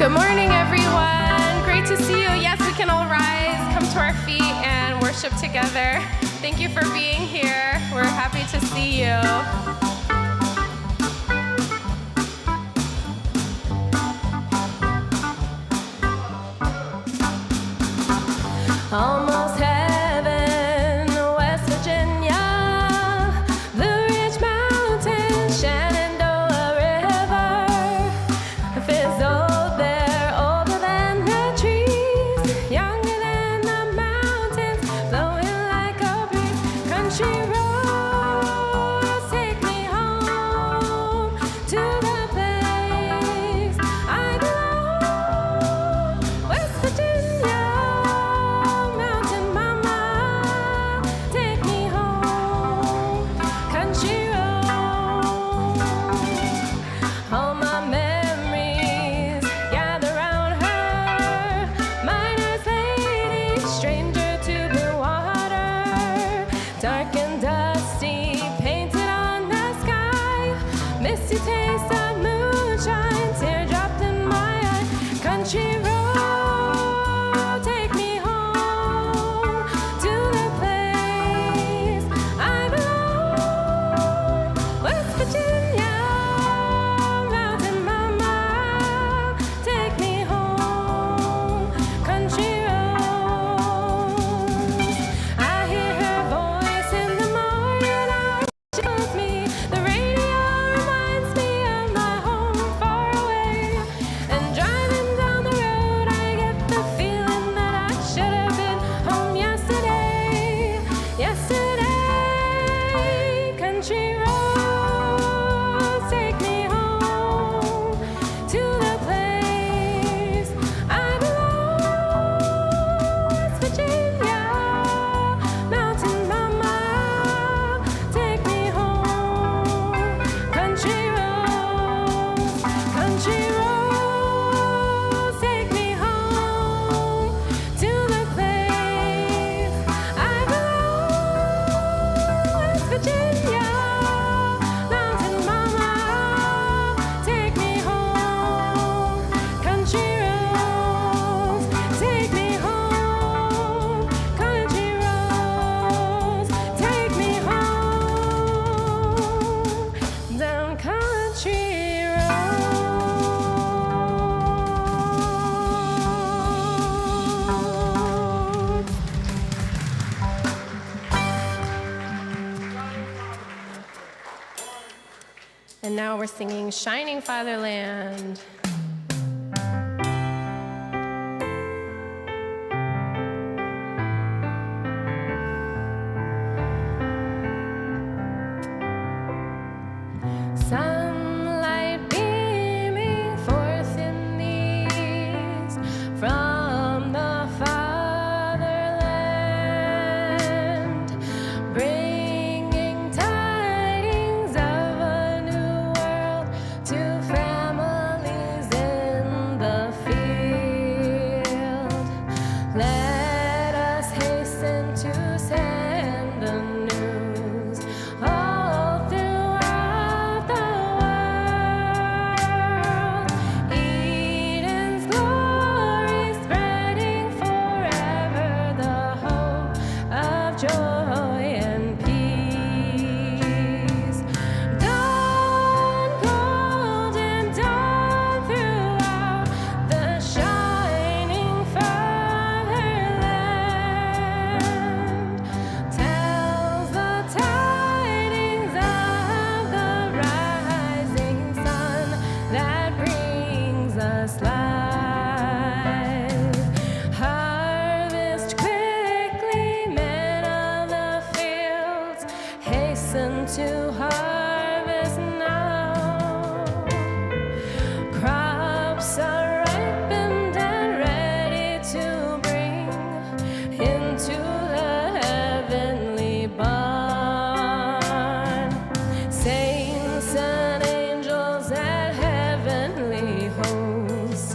Good morning, everyone. Great to see you. Yes, we can all rise, come to our feet, and worship together. Thank you for being here. We're happy to see you. Almost heaven, West Virginia, Blue Ridge Mountains, Shenandoah River, fizzled there, older than the trees, younger than the mountains, blowing like a breeze. Country roads take me home to the place I belong, West Virginia. Dark and dusty, painted on the sky, misty taste of moonshine, teardrop in my eye. Country road, take me home to the place I belong, West Virginia, mountain mama, take me home, country road. I hear her voice in the morning hours, she calls me. The radio reminds me of my home far away. And driving down the road, I get the feeling that I should have been home yesterday. Yesterday, country roads take me home to the place I belong, West Virginia, mountain mama, take me home. Country roads take me home to the place I belong, West Virginia, mountain mama, take me home. Country roads take me home. Country roads take me home. Down country roads. And now we're singing Shining Fatherland. Sunlight beaming forth in the east from the fatherland, bringing tidings of a new world to families in the field. Let us hasten to send the news all throughout the world. Eden's glory spreading forever, the hope of joy and peace. Dawn, golden dawn throughout the shining fatherland, tells the tidings of the rising sun that brings us life. Harvest quickly, men of the fields, hasten to harvest now. Crops are ripened and ready to bring into the heavenly barn. Saints and angels at heavenly hosts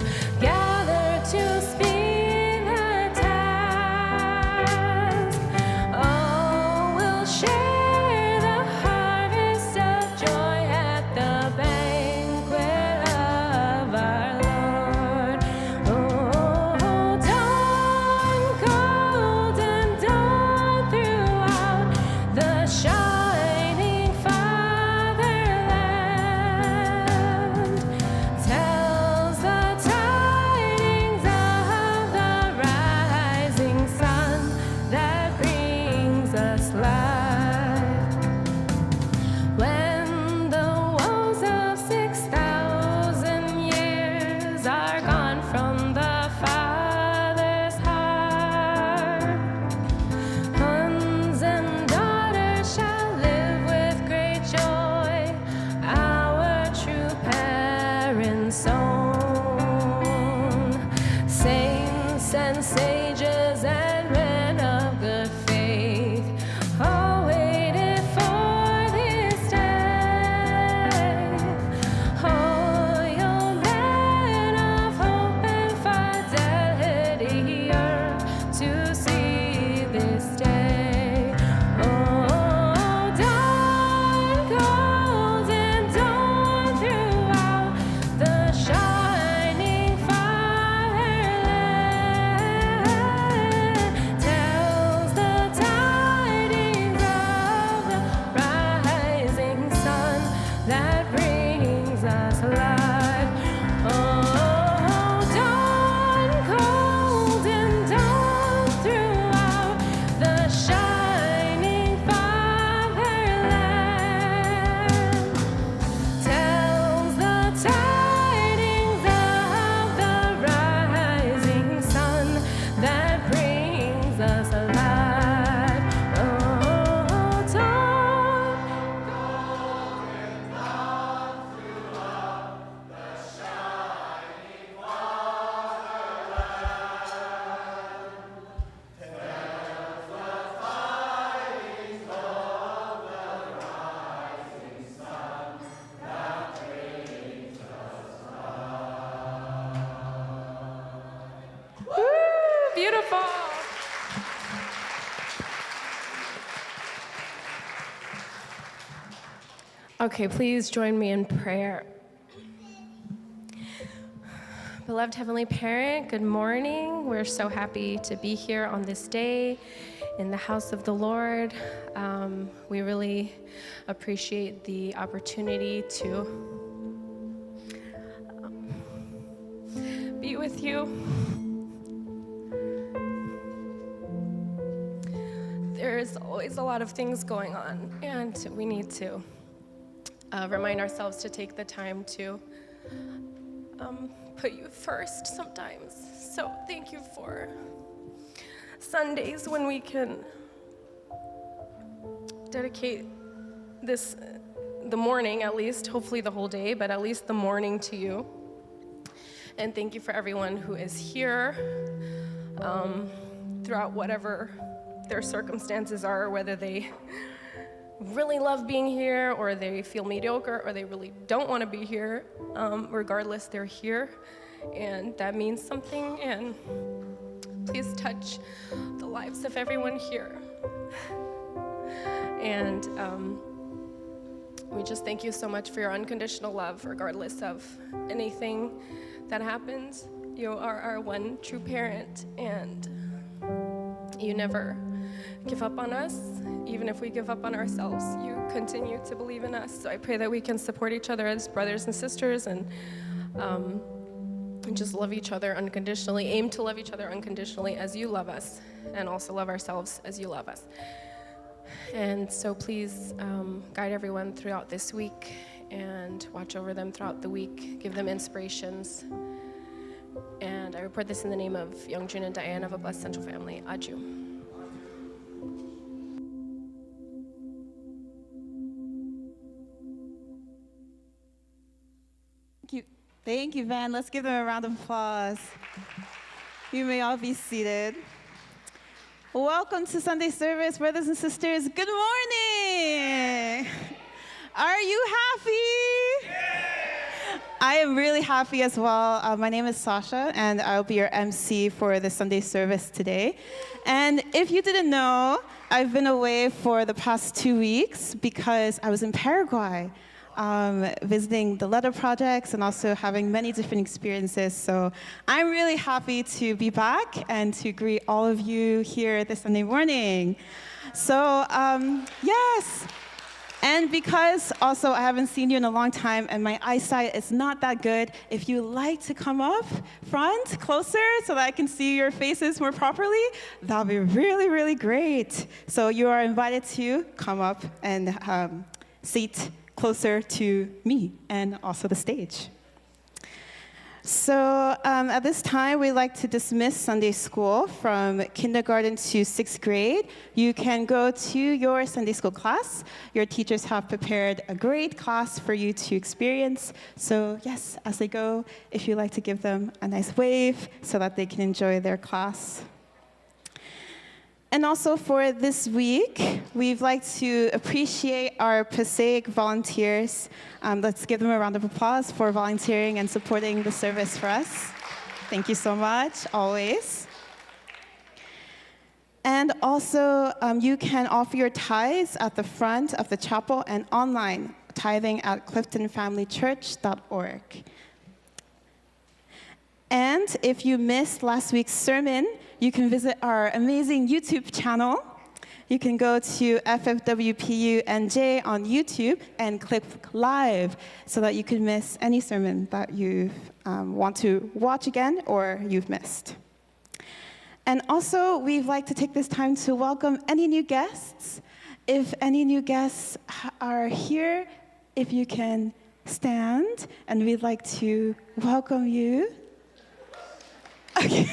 beautiful. Okay, please join me in prayer. Beloved Heavenly Parent, good morning. We're so happy to be here on this day in the house of the Lord. We really appreciate the opportunity to be with you. There's always a lot of things going on, and we need to remind ourselves to take the time to put you first sometimes. So thank you for Sundays when we can dedicate the morning at least, hopefully the whole day, but at least the morning to you. And thank you for everyone who is here throughout whatever their circumstances are, whether they really love being here or they feel mediocre or they really don't want to be here. Regardless, they're here, and that means something. And please touch the lives of everyone here. And we just thank you so much for your unconditional love, regardless of anything that happens. You are our one true parent, and you never give up on us. Even if we give up on ourselves, you continue to believe in us. So I pray that we can support each other as brothers and sisters, and just love each other unconditionally, aim to love each other unconditionally as you love us, and also love ourselves as you love us. And so please guide everyone throughout this week and watch over them throughout the week. Give them inspirations. And I report this in the name of Youngjun and Diane of a Blessed Central Family. Aju. Thank you, Van. Let's give them a round of applause. You may all be seated. Welcome to Sunday service, brothers and sisters. Good morning. Are you happy? Yeah. I am really happy as well. My name is Sasha, and I'll be your MC for the Sunday service today. And if you didn't know, I've been away for the past 2 weeks because I was in Paraguay. Visiting the letter projects and also having many different experiences. So I'm really happy to be back and to greet all of you here this Sunday morning. So yes, and because also I haven't seen you in a long time and my eyesight is not that good, if you like to come up front closer so that I can see your faces more properly, that'll be really, really great. So you are invited to come up and seat closer to me and also the stage. So at this time, we'd like to dismiss Sunday school from kindergarten to 6th grade. You can go to your Sunday school class. Your teachers have prepared a great class for you to experience. So yes, as they go, if you'd like to give them a nice wave so that they can enjoy their class. And also for this week, we'd like to appreciate our Passaic volunteers. Let's give them a round of applause for volunteering and supporting the service for us. Thank you so much, always. And also, you can offer your tithes at the front of the chapel and online, tithing at cliftonfamilychurch.org. And if you missed last week's sermon, you can visit our amazing YouTube channel. You can go to FFWPU NJ on YouTube and click live so that you can miss any sermon that you want to watch again or you've missed. And also, we'd like to take this time to welcome any new guests. If any new guests are here, if you can stand, and we'd like to welcome you. Okay.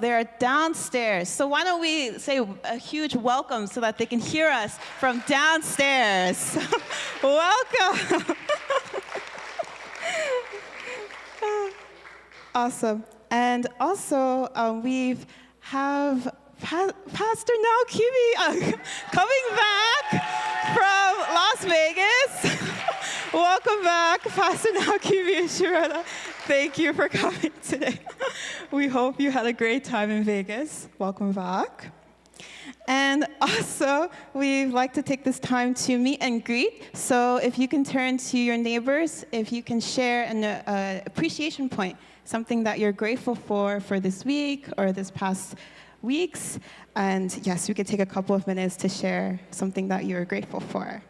They're downstairs. So why don't we say a huge welcome so that they can hear us from downstairs. Welcome. Awesome. And also, we have Pastor Now Kiwi coming back from Las back, Pastor Naoki and Shirota. Thank you for coming today. We hope you had a great time in Vegas. Welcome back. And also, we'd like to take this time to meet and greet. So if you can turn to your neighbors, if you can share an appreciation point, something that you're grateful for this week or this past weeks. And yes, we could take a couple of minutes to share something that you're grateful for.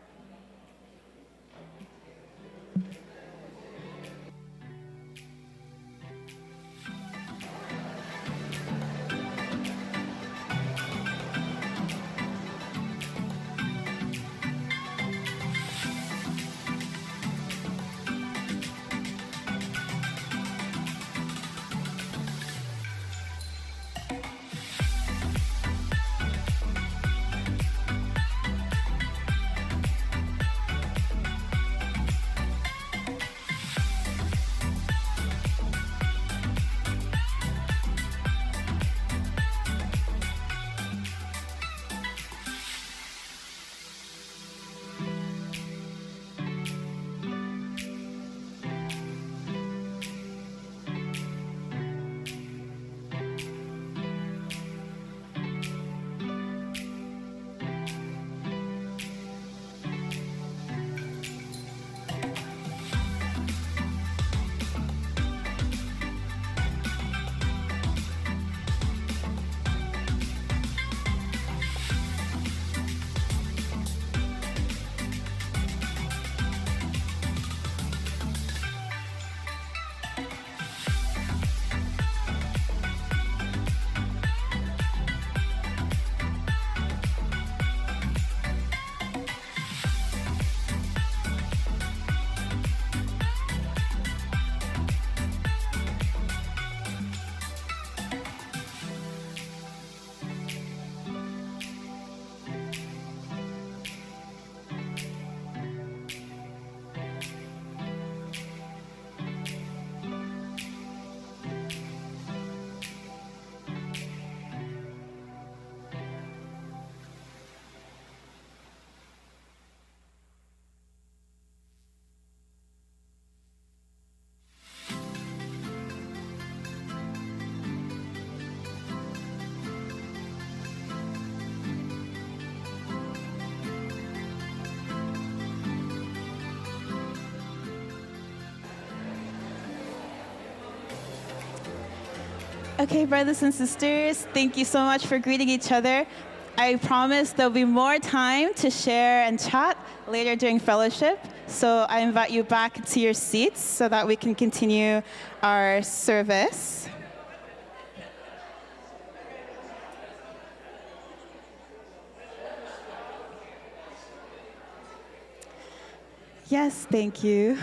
Okay, brothers and sisters, thank you so much for greeting each other. I promise there'll be more time to share and chat later during fellowship. So I invite you back to your seats so that we can continue our service. Yes, thank you.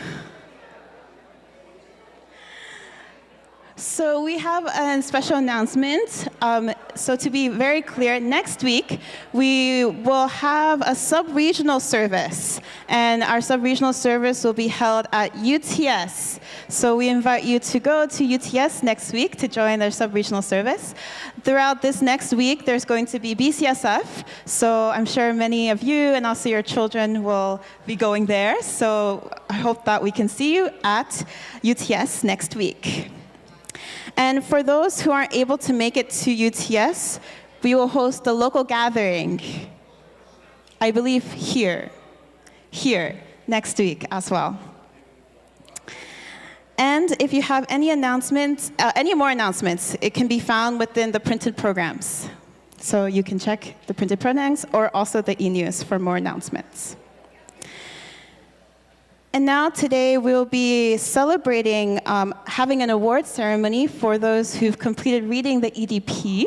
So we have a special announcement. So to be very clear, next week we will have a sub-regional service, and our sub-regional service will be held at UTS. So we invite you to go to UTS next week to join their sub-regional service. Throughout this next week, there's going to be BCSF. So I'm sure many of you and also your children will be going there. So I hope that we can see you at UTS next week. And for those who aren't able to make it to UTS, we will host a local gathering, I believe here, next week as well. And if you have any announcements, any more announcements, it can be found within the printed programs. So you can check the printed programs or also the e-news for more announcements. And now today we'll be celebrating having an award ceremony for those who've completed reading the EDP.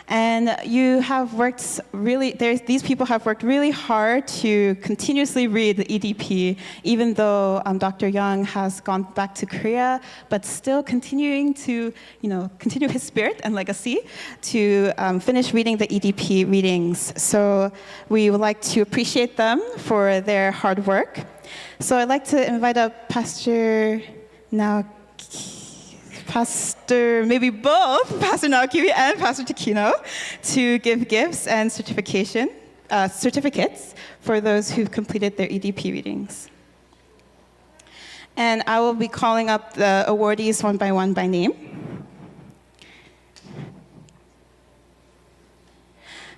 And you have worked these people have worked really hard to continuously read the EDP, even though Dr. Young has gone back to Korea, but still continuing to, continue his spirit and legacy to finish reading the EDP readings. So we would like to appreciate them for their hard work. So I'd like to invite up Pastor maybe both, Pastor Naoki and Pastor Takino, to give gifts and certificates for those who've completed their EDP readings. And I will be calling up the awardees one by name.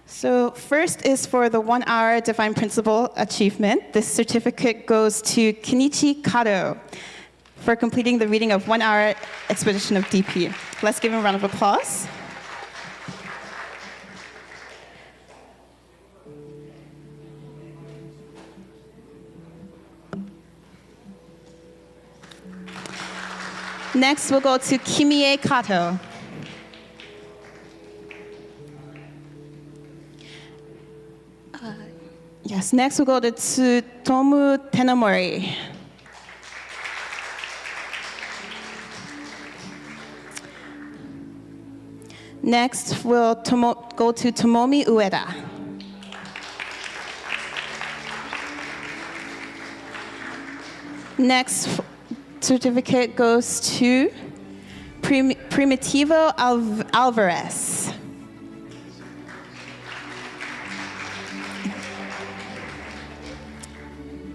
So first is for the 1 hour Divine Principle achievement. This certificate goes to Kenichi Kado for completing the reading of 1 hour Exposition of DP. Let's give him a round of applause. Next, we'll go to Kimie Kato. Yes, next we'll go to Tsutomu Tenomori. Next, we'll go to Tomomi Ueda. Next certificate goes to Primitivo Alvarez.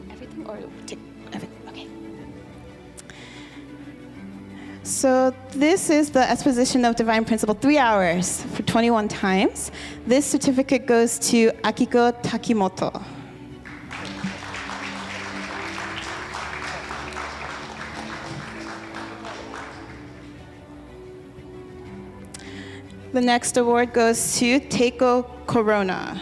Everything or everything? Okay. So this is the Exposition of Divine Principle, 3 hours for 21 times. This certificate goes to Akiko Takimoto. The next award goes to Teiko Corona.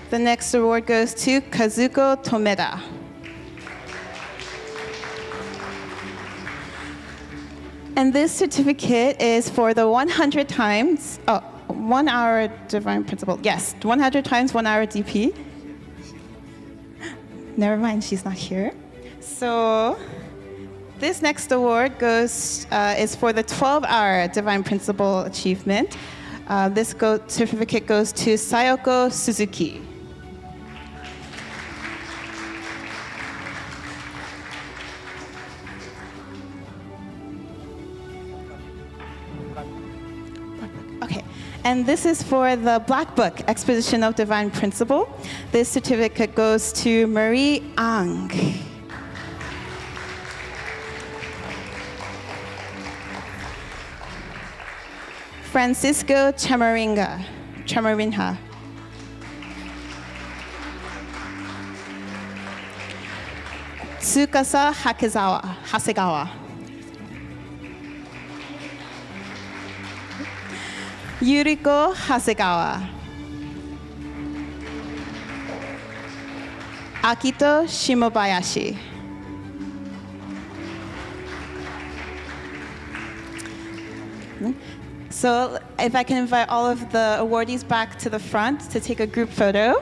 The next award goes to Kazuko Tomeda. And this certificate is for the 100 times, 1 hour Divine Principle. Yes, 100 times 1 hour DP. Never mind, she's not here. So this next award is for the 12-hour Divine Principle achievement. This certificate goes to Sayoko Suzuki. Okay, and this is for the Black Book, Exposition of Divine Principle. This certificate goes to Marie Ang. Francisco Chamarinha. Tsukasa Hasegawa. Yuriko Hasegawa. Akito Shimobayashi. So if I can invite all of the awardees back to the front to take a group photo.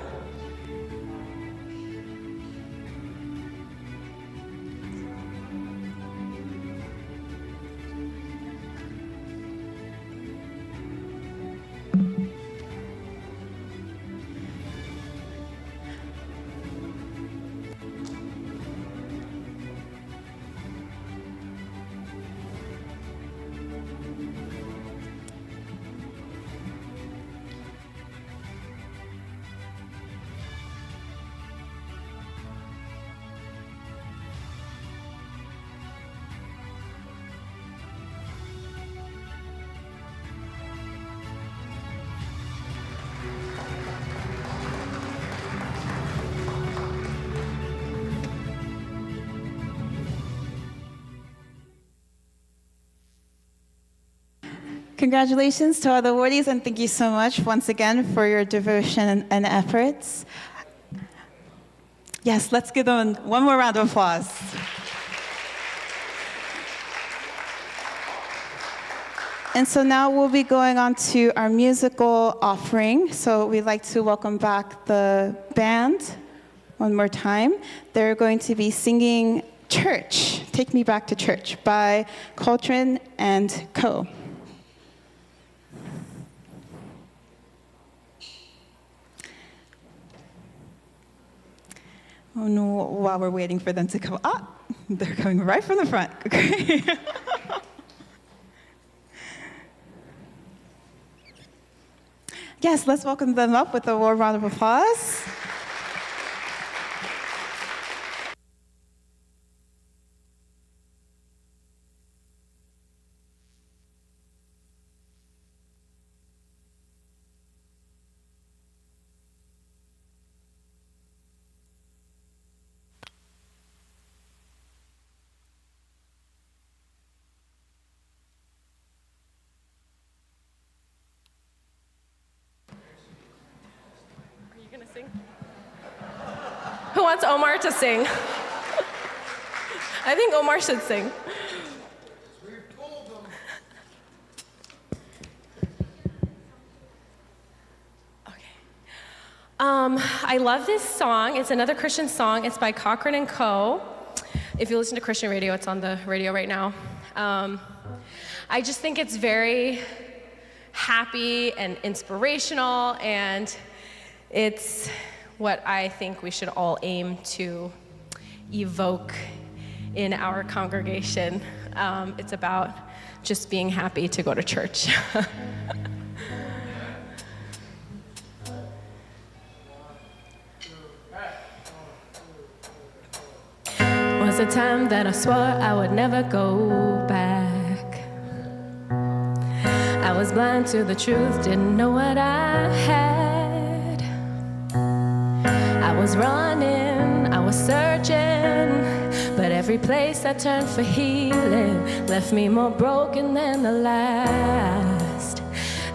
Congratulations to all the awardees, and thank you so much once again for your devotion and efforts. Yes, let's give them one more round of applause. And so now we'll be going on to our musical offering. So we'd like to welcome back the band one more time. They're going to be singing Church, Take Me Back to Church by Coltrane and Co. Oh no, while we're waiting for them to come up, they're coming right from the front. Okay. Yes, let's welcome them up with a warm round of applause. wants Omar to sing? I think Omar should sing. I love this song. It's another Christian song. It's by Cochran and Co. If you listen to Christian radio, it's on the radio right now. I just think it's very happy and inspirational, and it's what I think we should all aim to evoke in our congregation. It's about just being happy to go to church. Was a time that I swore I would never go back. I was blind to the truth, didn't know what I had. I was running, I was searching, but every place I turned for healing left me more broken than the last.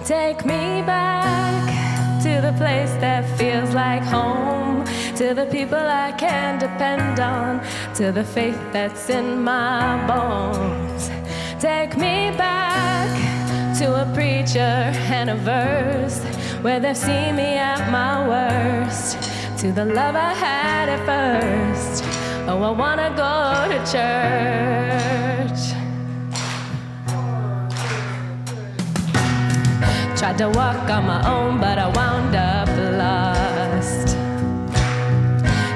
Take me back to the place that feels like home, to the people I can depend on, to the faith that's in my bones. Take me back to a preacher and a verse where they've seen me at my worst, to the love I had at first. Oh, I wanna go to church. Tried to walk on my own, but I wound up lost.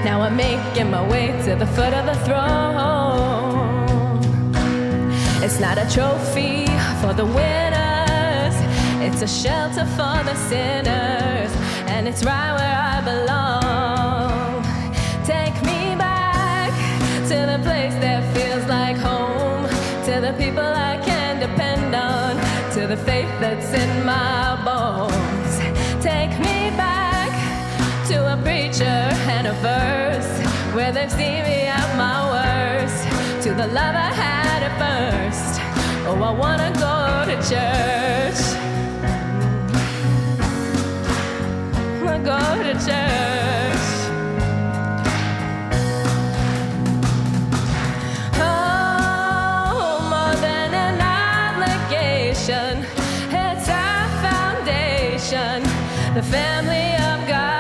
Now I'm making my way to the foot of the throne. It's not a trophy for the winners, it's a shelter for the sinners, and it's right where I belong. Take me back to the place that feels like home, to the people I can depend on, to the faith that's in my bones. Take me back to a preacher and a verse where they've seen me at my worst, to the love I had at first. Oh, I wanna go to church. I wanna go to church. Oh, more than an obligation, it's our foundation, the family of God.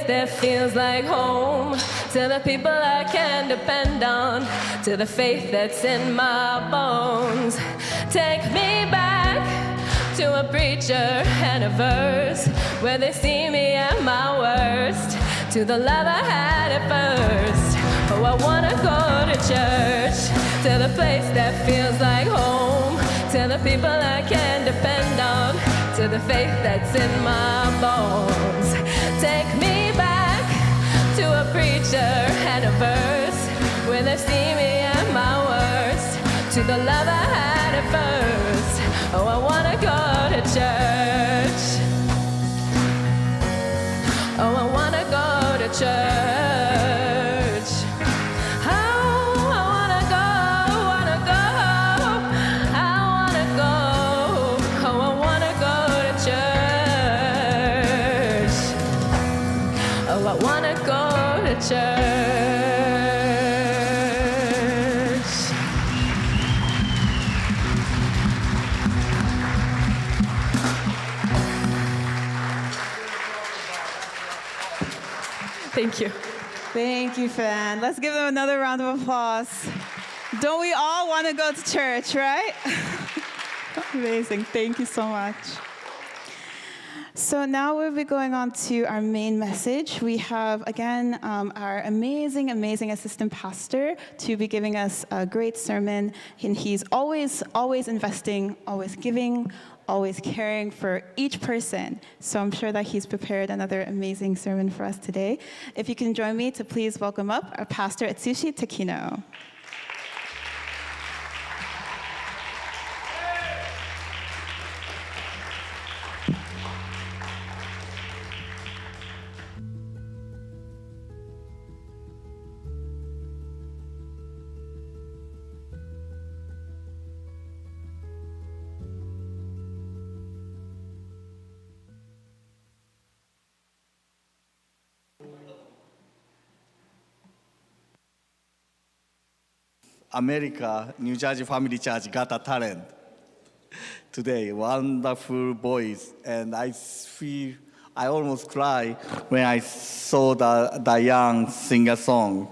That feels like home, to the people I can depend on, to the faith that's in my bones. Take me back to a preacher and a verse where they see me at my worst, to the love I had at first. Oh, I wanna go to church, to the place that feels like home, to the people I can depend on, to the faith that's in my bones. Take me back to a preacher and a verse where they see me at my worst, to the love I had at first. Oh, I wanna go to church. Oh, I wanna go to church. Oh, I wanna go, wanna go. I wanna go. Oh, I wanna go to church. Oh, I wanna go to church. Thank you. Thank you, Fan. Let's give them another round of applause. Don't we all want to go to church, right? Amazing. Thank you so much. So now we'll be going on to our main message. We have, again, our amazing, amazing assistant pastor to be giving us a great sermon. And he's always investing, always giving, always caring for each person. So I'm sure that he's prepared another amazing sermon for us today. If you can join me to please welcome up our pastor, Atsushi Takino. America, New Jersey Family Church got a talent today. Wonderful voice, and I almost cry when I saw the young singer song.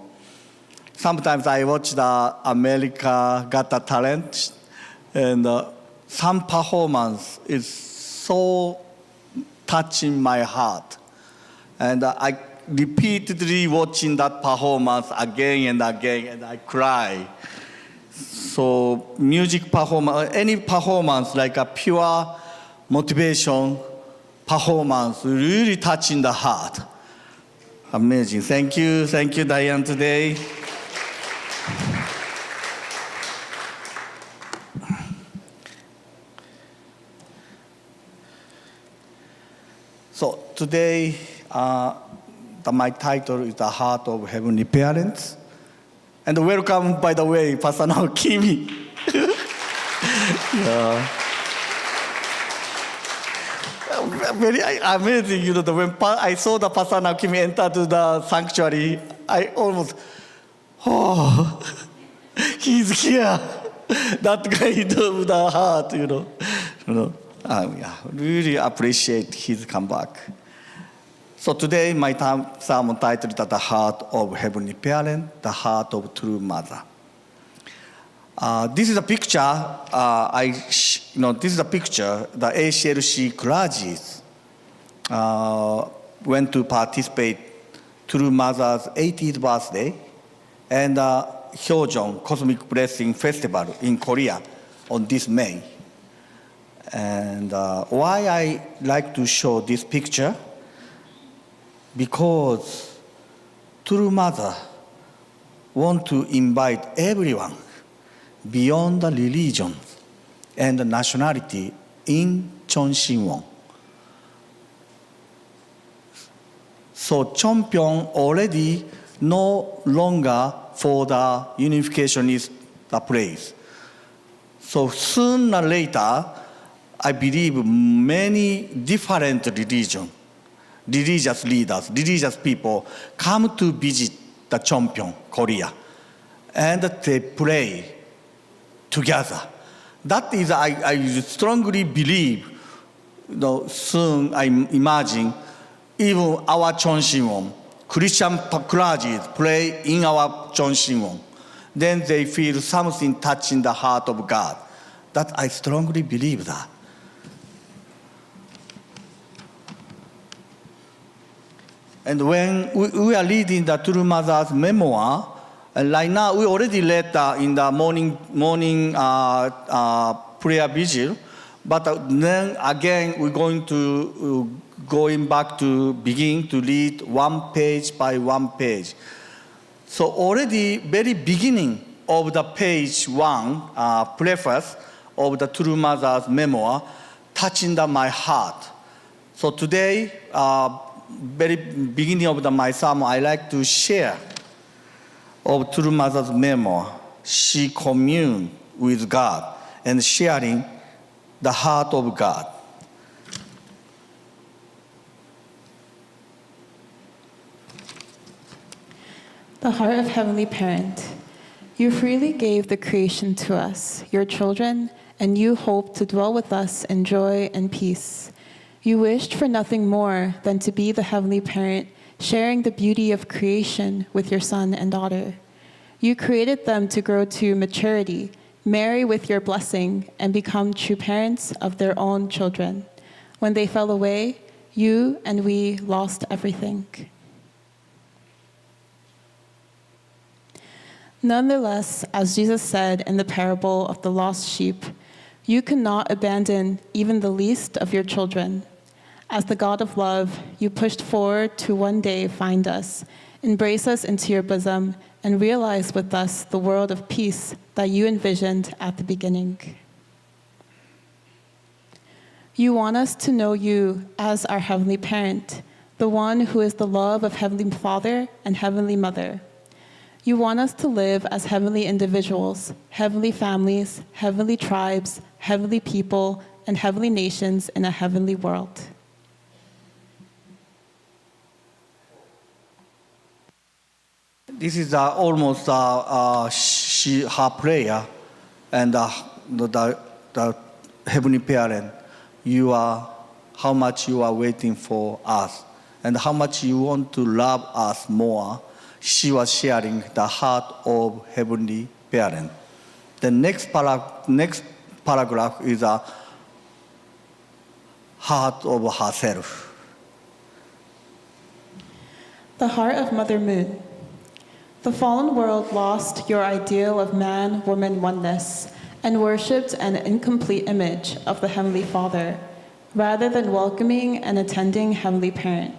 Sometimes I watch the America Got a Talent, and some performance is so touching my heart. And I repeatedly watching that performance again and again, and I cry. So music performance, any performance like a pure motivation performance, really touching the heart. Amazing. Thank you, Diane, today. So today, my title is The Heart of Heavenly Parents. And welcome, by the way, Pastor Kimi. Yeah. Very amazing, when I saw the Pastor Kimi enter to the sanctuary, I almost, he's here. That kind of the heart, really appreciate his comeback. So today, my sermon title is The Heart of Heavenly Parent, the Heart of True Mother. This is a picture. This is a picture. The ACLC clergies went to participate True Mother's 80th birthday and Hyojeon Cosmic Blessing Festival in Korea on this May. And why I like to show this picture? Because True Mother want to invite everyone beyond the religion and the nationality in Cheonsinwon. So Cheonpyeong already no longer for the unificationist place. So sooner or later, I believe many different religious leaders, religious people come to visit the Cheonpyeong, Korea, and they pray together. That is, I strongly believe, soon I imagine, even our Cheonsinwon, Christian clergy pray in our Cheonsinwon. Then they feel something touching the heart of God. That I strongly believe that. And when we are reading the True Mother's memoir, and right now we already read in the morning prayer vigil, but then again we're going back to begin to read one page by one page. So already very beginning of the page 1, preface of the True Mother's memoir, touching my heart. So today, very beginning of my sermon, I like to share of True Mother's memoir. She communed with God and sharing the heart of God. The heart of Heavenly Parent, you freely gave the creation to us, your children, and you hope to dwell with us in joy and peace. You wished for nothing more than to be the Heavenly Parent, sharing the beauty of creation with your son and daughter. You created them to grow to maturity, marry with your blessing, and become true parents of their own children. When they fell away, you and we lost everything. Nonetheless, as Jesus said in the parable of the lost sheep, you cannot abandon even the least of your children. As the God of love, you pushed forward to one day find us, embrace us into your bosom, and realize with us the world of peace that you envisioned at the beginning. You want us to know you as our Heavenly Parent, the one who is the love of Heavenly Father and Heavenly Mother. You want us to live as heavenly individuals, heavenly families, heavenly tribes, heavenly people, and heavenly nations in a heavenly world. This is almost her prayer, and the Heavenly Parent, how much you are waiting for us, and how much you want to love us more. She was sharing the heart of Heavenly Parent. The next paragraph is a heart of herself. The heart of Mother Moon. The fallen world lost your ideal of man-woman oneness and worshipped an incomplete image of the Heavenly Father, rather than welcoming and attending Heavenly Parent.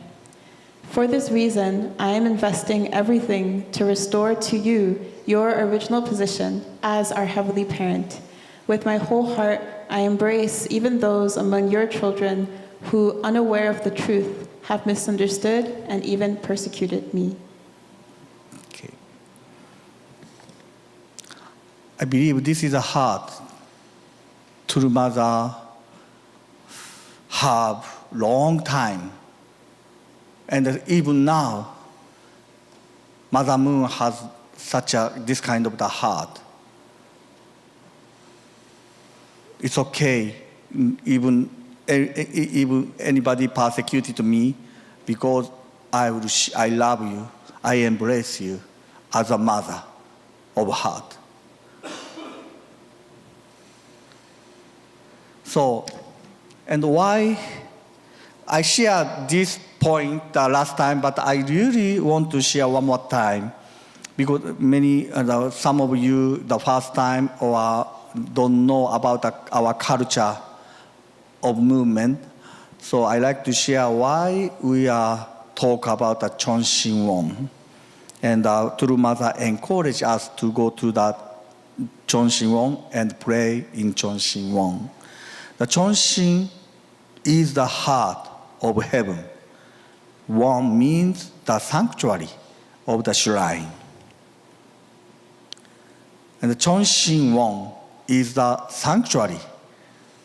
For this reason, I am investing everything to restore to you your original position as our Heavenly Parent. With my whole heart, I embrace even those among your children who, unaware of the truth, have misunderstood and even persecuted me. Okay. I believe this is a heart true mother have long time. And even now, Mother Moon has this kind of the heart. It's okay, even anybody persecuted me, because I love you, I embrace you as a mother of heart. So, and why I shared this point the last time, but I really want to share one more time, because some of you the first time or don't know about our culture of movement. So I like to share why we are talk about the Chonshin Won. And True Mother encouraged us to go to that Chonshin Won and pray in Chonshin Won. The Chonshin is the heart of heaven. Won means the sanctuary of the shrine. And the Chonshin Won is the sanctuary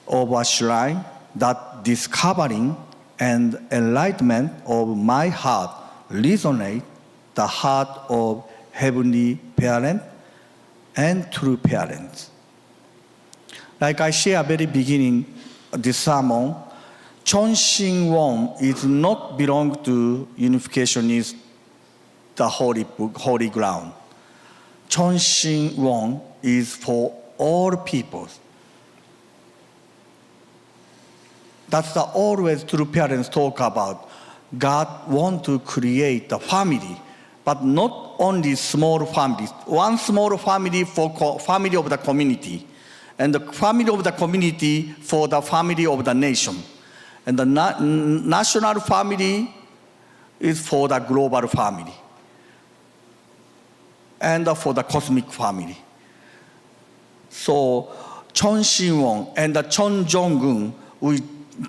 of a shrine that discovering and enlightenment of my heart resonate the heart of Heavenly Parent and True Parents. Like I shared at the very beginning of this sermon, Chonshin Won is not belong to Unificationist, the holy ground. Chonshin Won is for all peoples. That's the always True Parents talk about. God want to create a family, but not only small families. One small family for family of the community, and the family of the community for the family of the nation. And the national family is for the global family, and for the cosmic family. So Chonshin Won and the Chon Jong-un,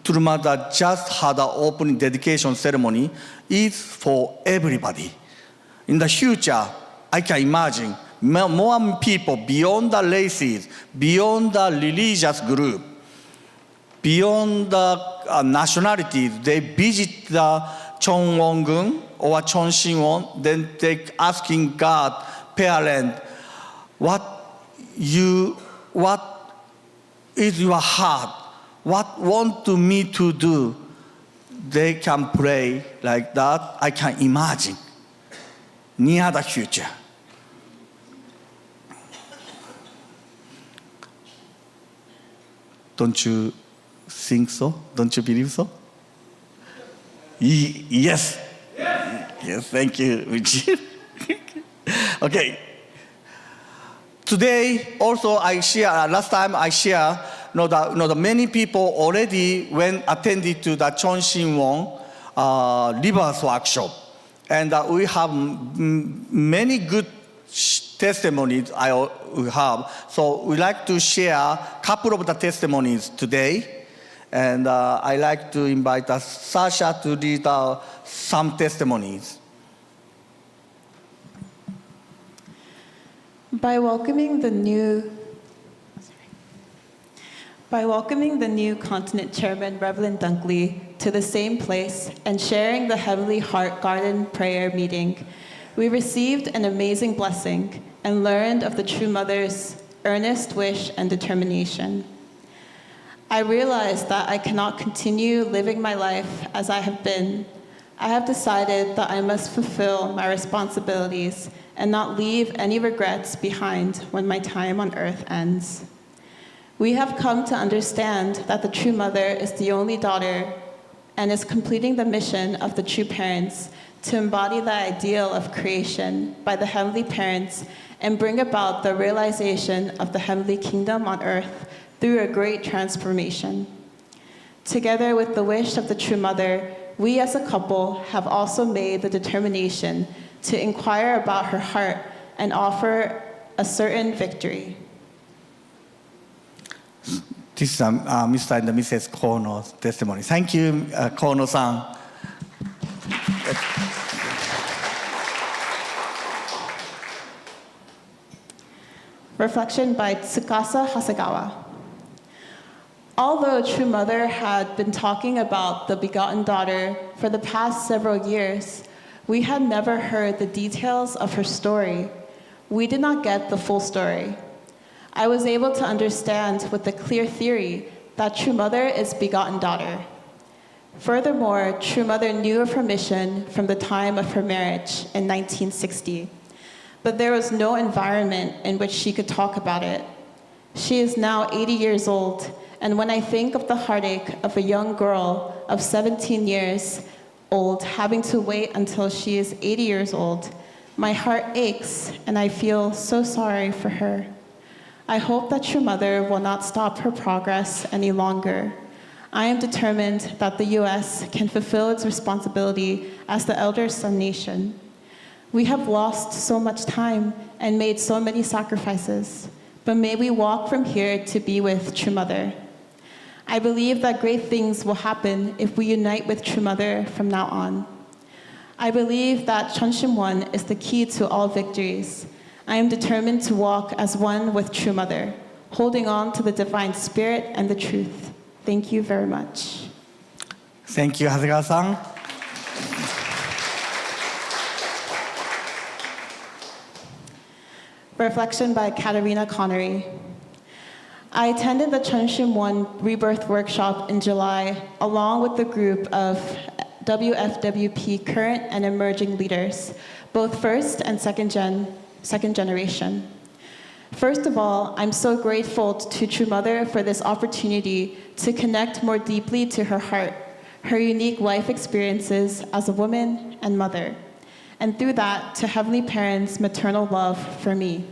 True Mother just had an opening dedication ceremony, is for everybody. In the future, I can imagine more people beyond the races, beyond the religious group, beyond the nationalities, they visit the Chon Won-gun or Chonshin Won, then they asking God, Parent, what is your heart? What want to me to do? They can pray like that. I can imagine near the future. Don't you think so? Don't you believe so? Yes. Yes, thank you. Okay. Today, also I share, last time I share, the many people already went attended to the Chonshin Won reverse workshop. And we have many good testimonies we have. So we like to share a couple of the testimonies today. And I like to invite Sasha to read some testimonies. By welcoming the new continent chairman, Reverend Dunkley, to the same place and sharing the Heavenly Heart Garden prayer meeting, we received an amazing blessing and learned of the true mother's earnest wish and determination. I realized that I cannot continue living my life as I have been. I have decided that I must fulfill my responsibilities and not leave any regrets behind when my time on earth ends. We have come to understand that the true mother is the only daughter and is completing the mission of the true parents to embody the ideal of creation by the heavenly parents and bring about the realization of the heavenly kingdom on earth through a great transformation. Together with the wish of the true mother, we as a couple have also made the determination to inquire about her heart and offer a certain victory. This is Mr. and Mrs. Kono's testimony. Thank you, Kono-san. Reflection by Tsukasa Hasegawa. Although True Mother had been talking about the begotten daughter for the past several years, we had never heard the details of her story. We did not get the full story. I was able to understand with a clear theory that True Mother is begotten daughter. Furthermore, True Mother knew of her mission from the time of her marriage in 1960, but there was no environment in which she could talk about it. She is now 80 years old, and when I think of the heartache of a young girl of 17 years old having to wait until she is 80 years old, my heart aches and I feel so sorry for her. I hope that True Mother will not stop her progress any longer. I am determined that the U.S. can fulfill its responsibility as the elder son nation. We have lost so much time and made so many sacrifices, but may we walk from here to be with True Mother. I believe that great things will happen if we unite with True Mother from now on. I believe that Chunshim-won is the key to all victories. I am determined to walk as one with True Mother, holding on to the divine spirit and the truth. Thank you very much. Thank you, Hasegawa-san. Reflection by Katarina Connery. I attended the Chunshim-won Rebirth Workshop in July, along with the group of WFWP current and emerging leaders, both first and second generation. First of all, I'm so grateful to True Mother for this opportunity to connect more deeply to her heart, her unique life experiences as a woman and mother, and through that, to Heavenly Parents' maternal love for me.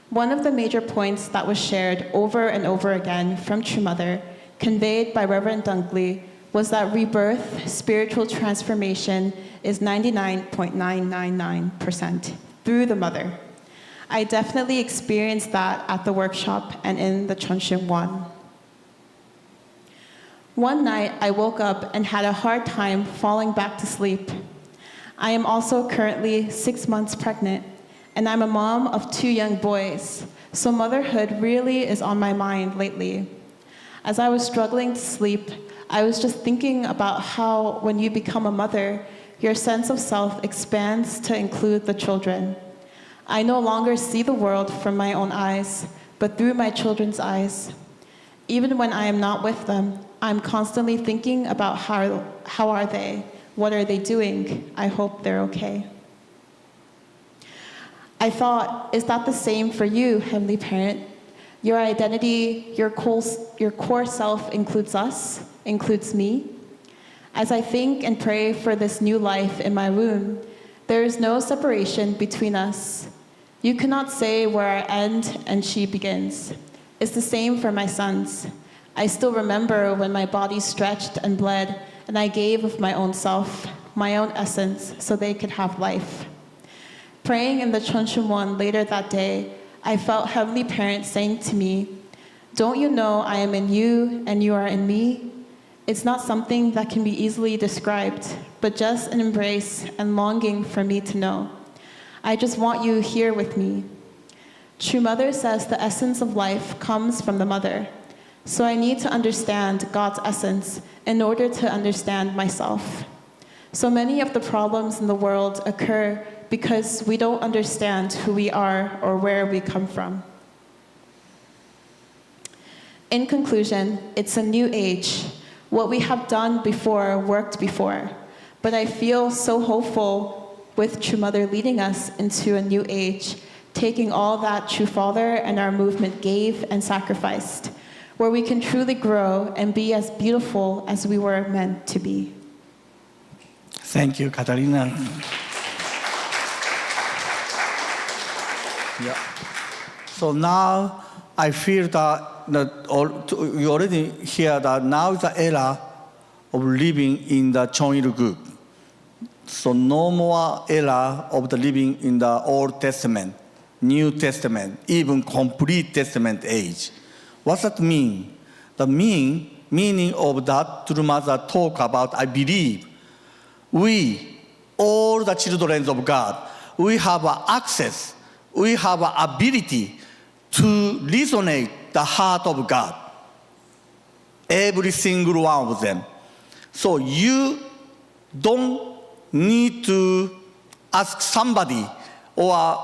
One of the major points that was shared over and over again from True Mother, conveyed by Reverend Dunkley, was that rebirth, spiritual transformation, is 99.999% through the mother. I definitely experienced that at the workshop and in the Chunshim-won. One night, I woke up and had a hard time falling back to sleep. I am also currently 6 months pregnant, and I'm a mom of 2 young boys, so motherhood really is on my mind lately. As I was struggling to sleep, I was just thinking about how when you become a mother, your sense of self expands to include the children. I no longer see the world from my own eyes, but through my children's eyes. Even when I am not with them, I'm constantly thinking about how are they? What are they doing? I hope they're okay. I thought, is that the same for you, Heavenly Parent? Your identity, your core self includes us, includes me. As I think and pray for this new life in my womb, there is no separation between us. You cannot say where I end and she begins. It's the same for my sons. I still remember when my body stretched and bled, and I gave of my own self, my own essence, so they could have life. Praying in the Chunshim-won later that day, I felt Heavenly Parent saying to me, "Don't you know I am in you and you are in me?" It's not something that can be easily described, but just an embrace and longing for me to know. I just want you here with me. True Mother says the essence of life comes from the mother. So I need to understand God's essence in order to understand myself. So many of the problems in the world occur because we don't understand who we are or where we come from. In conclusion, it's a new age. What we have done before worked before, but I feel so hopeful with True Mother leading us into a new age, taking all that True Father and our movement gave and sacrificed, where we can truly grow and be as beautiful as we were meant to be. Thank you, Katarina. Yeah. So now I feel that you already hear that now is the era of living in the Chonil group. So no more era of the living in the Old Testament, New Testament, even complete Testament age. What does that mean? The meaning of that True Mother talk about, I believe, we, all the children of God, we have access, we have ability to resonate the heart of God. Every single one of them. So you don't need to ask somebody or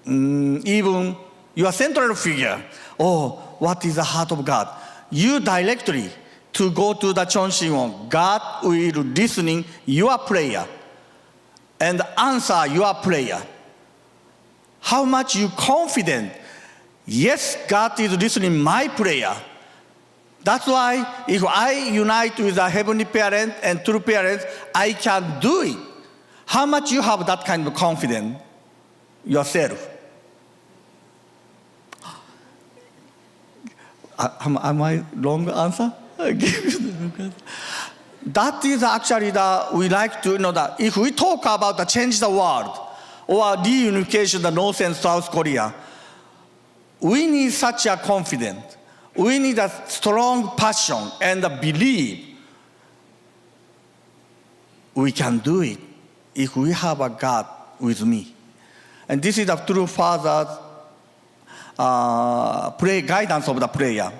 even your central figure, oh, what is the heart of God? You directly to go to the Chonshin, God will listening your prayer and answer your prayer. How much you confident? Yes, God is listening my prayer. That's why if I unite with the Heavenly Parent and True Parents, I can do it. How much you have that kind of confidence yourself? Am I wrong answer? That is actually that we like to know that if we talk about the change the world or reunification the North and South Korea, we need such a confidence. We need a strong passion and a belief. We can do it if we have a God with me. And this is the True Father's guidance of the prayer.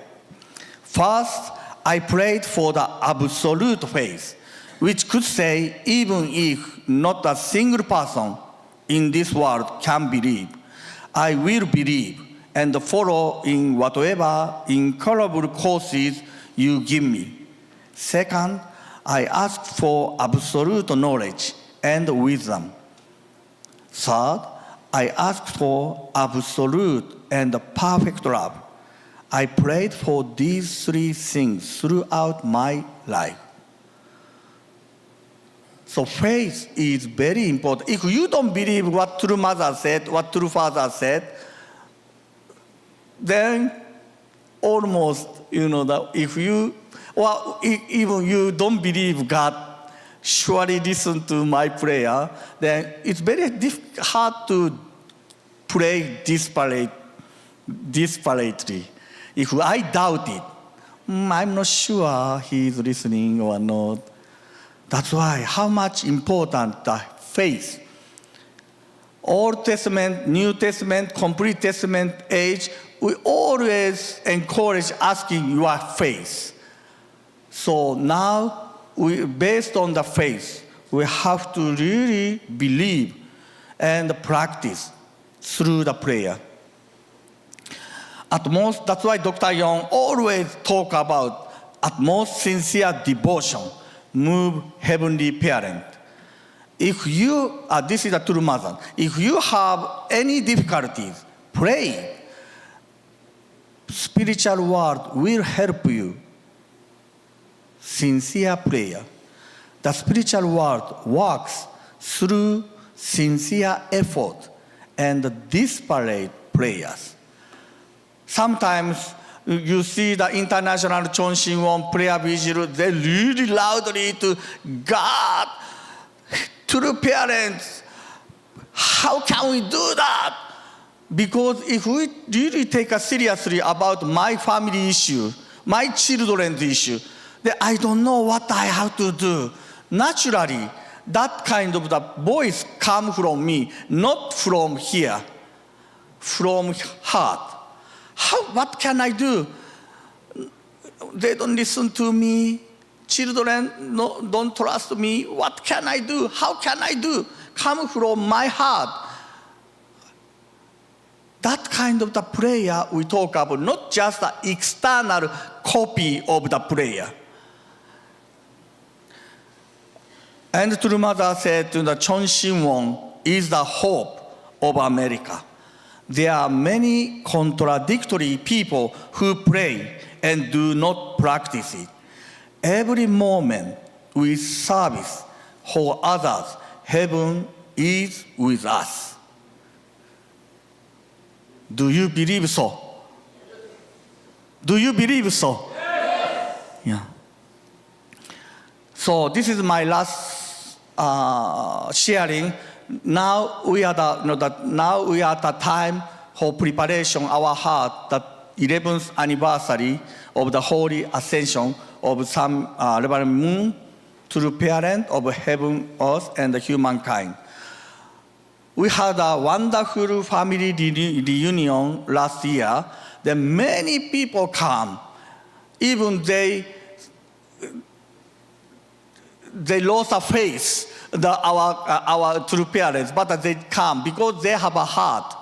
First, I prayed for the absolute faith, which could say even if not a single person in this world can believe, I will believe and follow in whatever incredible courses you give me. Second, I asked for absolute knowledge and wisdom. Third, I asked for absolute and perfect love. I prayed for these three things throughout my life. So faith is very important. If you don't believe what True Mother said, what True Father said, then almost, that if you, or even you don't believe God surely listen to my prayer, then it's very hard to pray desperately. If I doubt it, I'm not sure he's listening or not. That's why how much important the faith. Old Testament, New Testament, complete Testament age, we always encourage asking your faith. So now, based on the faith, we have to really believe and practice through the prayer. At most, that's why Dr. Young always talk about at most sincere devotion, move Heavenly Parent. If you, this is a True Mother, if you have any difficulties, pray. Spiritual world will help you. Sincere prayer. The spiritual world works through sincere effort and desperate prayers. Sometimes you see the international Chonshin prayer vigil, they really loudly to God, True Parents, how can we do that? Because if we really take seriously about my family issue, my children's issue, then I don't know what I have to do. Naturally, that kind of the voice comes from me, not from here, from heart. What can I do? They don't listen to me. children don't trust me. What can I do? How can I do? Come from my heart. That kind of the prayer we talk about, not just the external copy of the prayer. And True Mother said to the Chon Shin-won is the hope of America. There are many contradictory people who pray and do not practice it. Every moment we service for others, heaven is with us. Do you believe so? Do you believe so? Yes. Yeah. So this is my last sharing. Now we are at the time for preparation. Our heart, the 11th anniversary of the Holy Ascension of some Reverend Moon, true parent of heaven, earth, and humankind. We had a wonderful family reunion last year. Then many people come. Even they lost a faith, our true parents, but they come because they have a heart.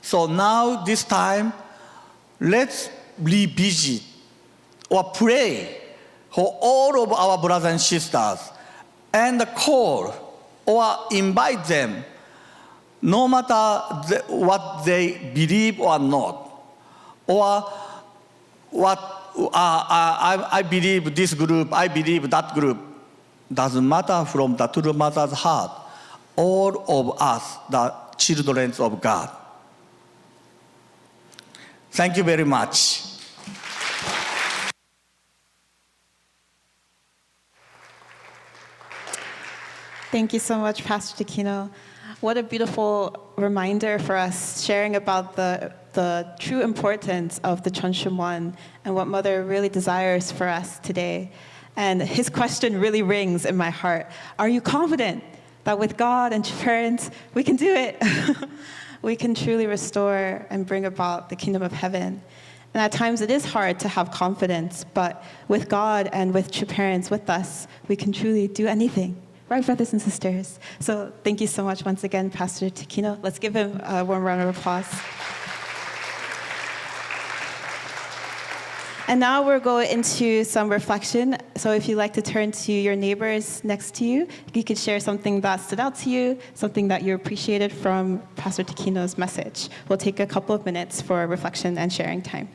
So now this time, let's revisit or pray for all of our brothers and sisters and call or invite them, no matter what they believe or not, or what I believe this group, I believe that group. Doesn't matter from the True Mother's heart. All of us, the children of God. Thank you very much. Thank you so much, Pastor Takino. What a beautiful reminder for us, sharing about the true importance of the Chonshimwon and what Mother really desires for us today. And his question really rings in my heart. Are you confident that with God and parents, we can do it? We can truly restore and bring about the kingdom of heaven. And at times it is hard to have confidence, but with God and with true parents with us, we can truly do anything. Right, brothers and sisters? So thank you so much once again, Pastor Takino. Let's give him a warm round of applause. And now we're going into some reflection. So if you'd like to turn to your neighbors next to you, you could share something that stood out to you, something that you appreciated from Pastor Takino's message. We'll take a couple of minutes for reflection and sharing time.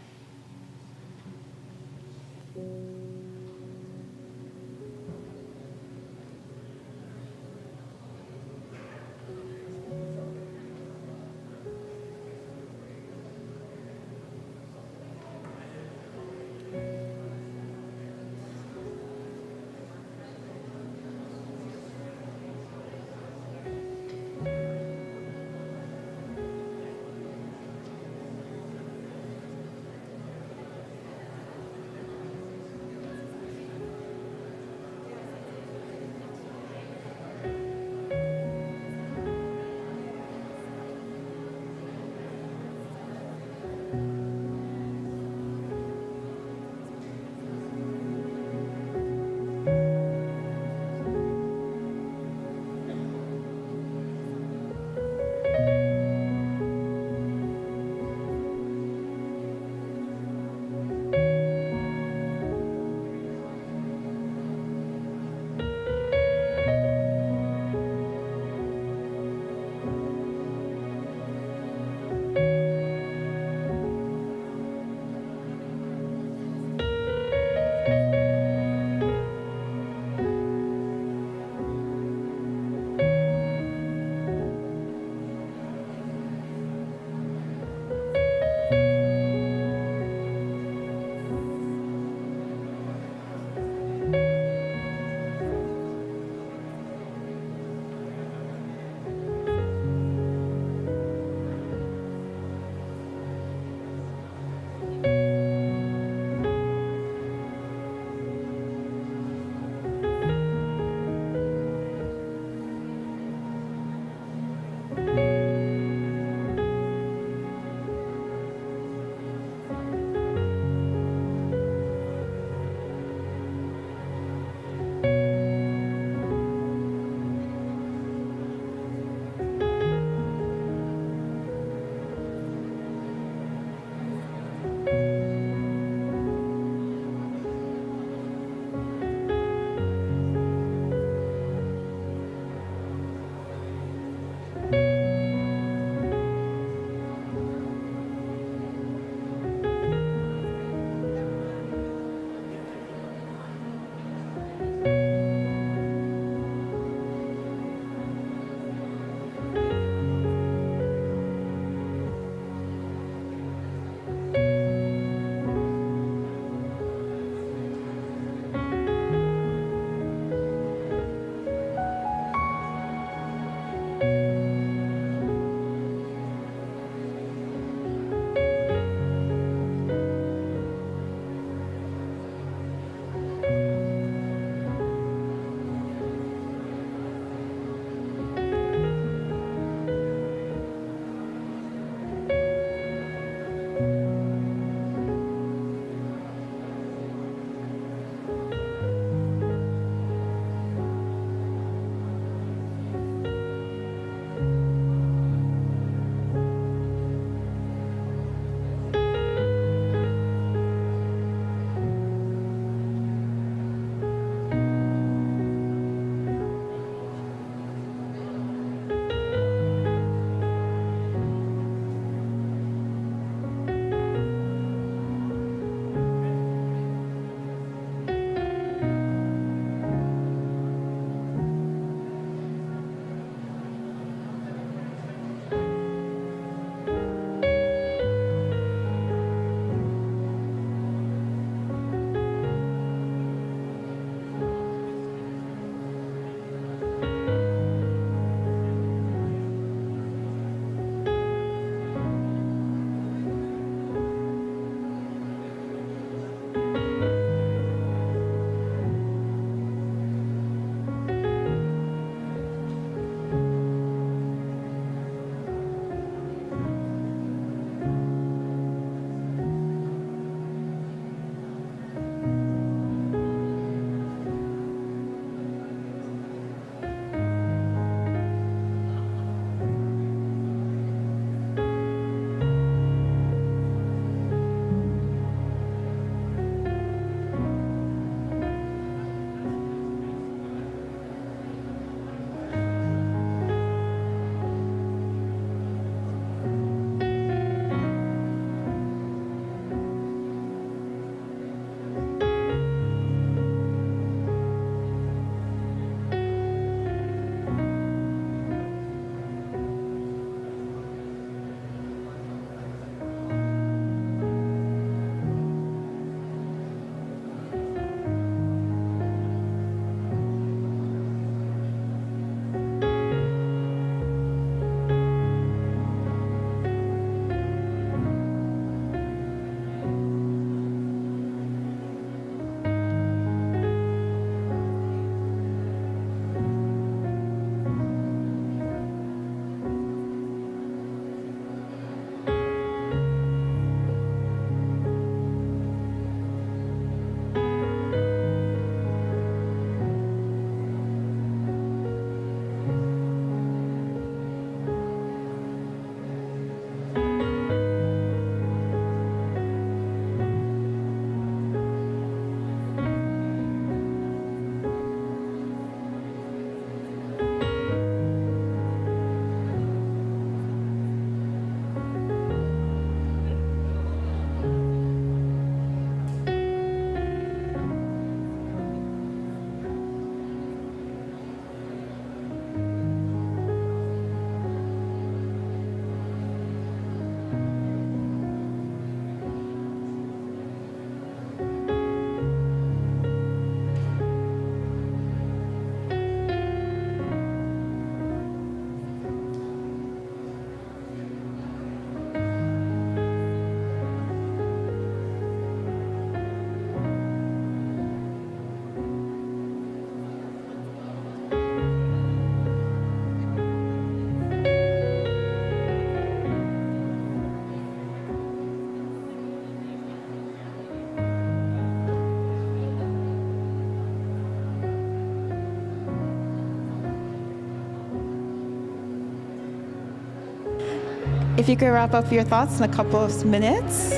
If you could wrap up your thoughts in a couple of minutes.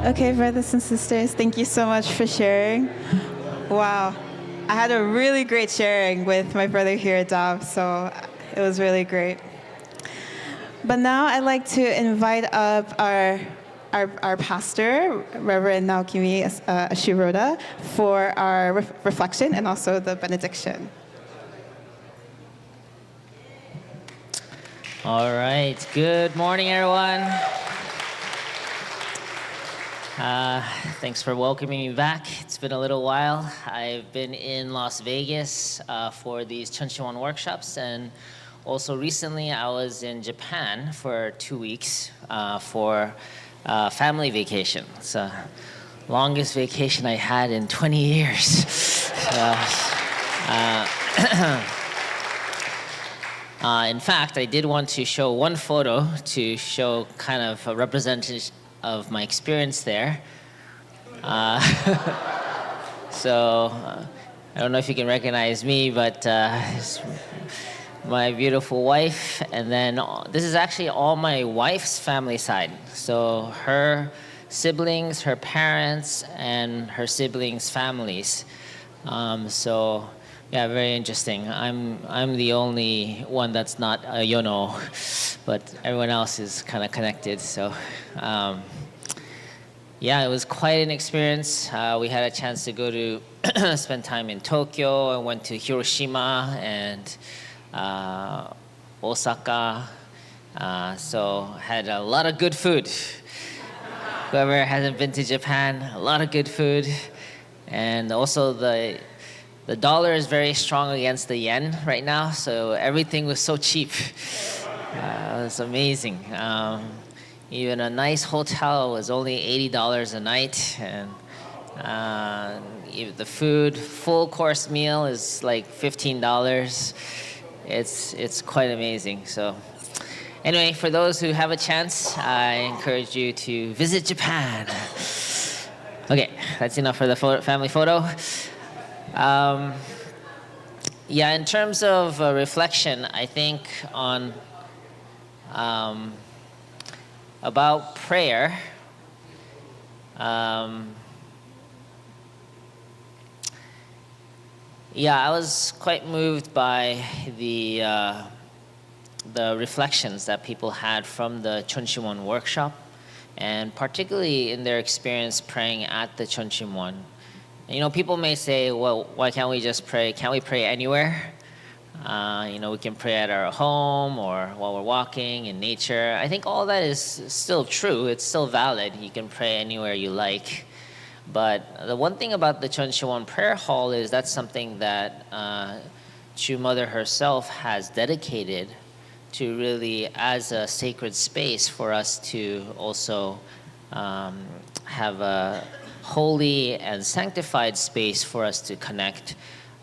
Okay, brothers and sisters, thank you so much for sharing. Wow, I had a really great sharing with my brother here at Dab, so it was really great. But now I'd like to invite up our pastor, Reverend Naokimi Ashiroda, for our reflection and also the benediction. All right. Good morning, everyone. Thanks for welcoming me back. It's been a little while. I've been in Las Vegas for these Chuncheon workshops, and also recently I was in Japan for 2 weeks for family vacation. It's the longest vacation I had in 20 years. In fact, I did want to show one photo to show kind of a representation of my experience there. So I don't know if you can recognize me, but it's my beautiful wife, and then this is actually all my wife's family side. So her siblings, her parents, and her siblings' families. So yeah, very interesting. I'm the only one that's not a Yono, but everyone else is kind of connected. So yeah, it was quite an experience. We had a chance to go to spend time in Tokyo. I went to Hiroshima and Osaka. So had a lot of good food. Whoever hasn't been to Japan, a lot of good food. And also the dollar is very strong against the yen right now, so everything was so cheap. It was amazing. Even a nice hotel was only $80 a night, and the food, full course meal is like $15. It's quite amazing. So anyway, for those who have a chance, I encourage you to visit Japan. Okay, that's enough for the family photo. Yeah, in terms of reflection, I think on about prayer. Yeah, I was quite moved by the reflections that people had from the Chuncheon workshop, and particularly in their experience praying at the Chuncheon. You know, people may say, well, why can't we just pray? Can't we pray anywhere? You know, we can pray at our home or while we're walking in nature. I think all that is still true. It's still valid. You can pray anywhere you like. But the one thing about the Chuncheon prayer hall is that's something that Chu Mother herself has dedicated to really as a sacred space for us to also have a holy and sanctified space for us to connect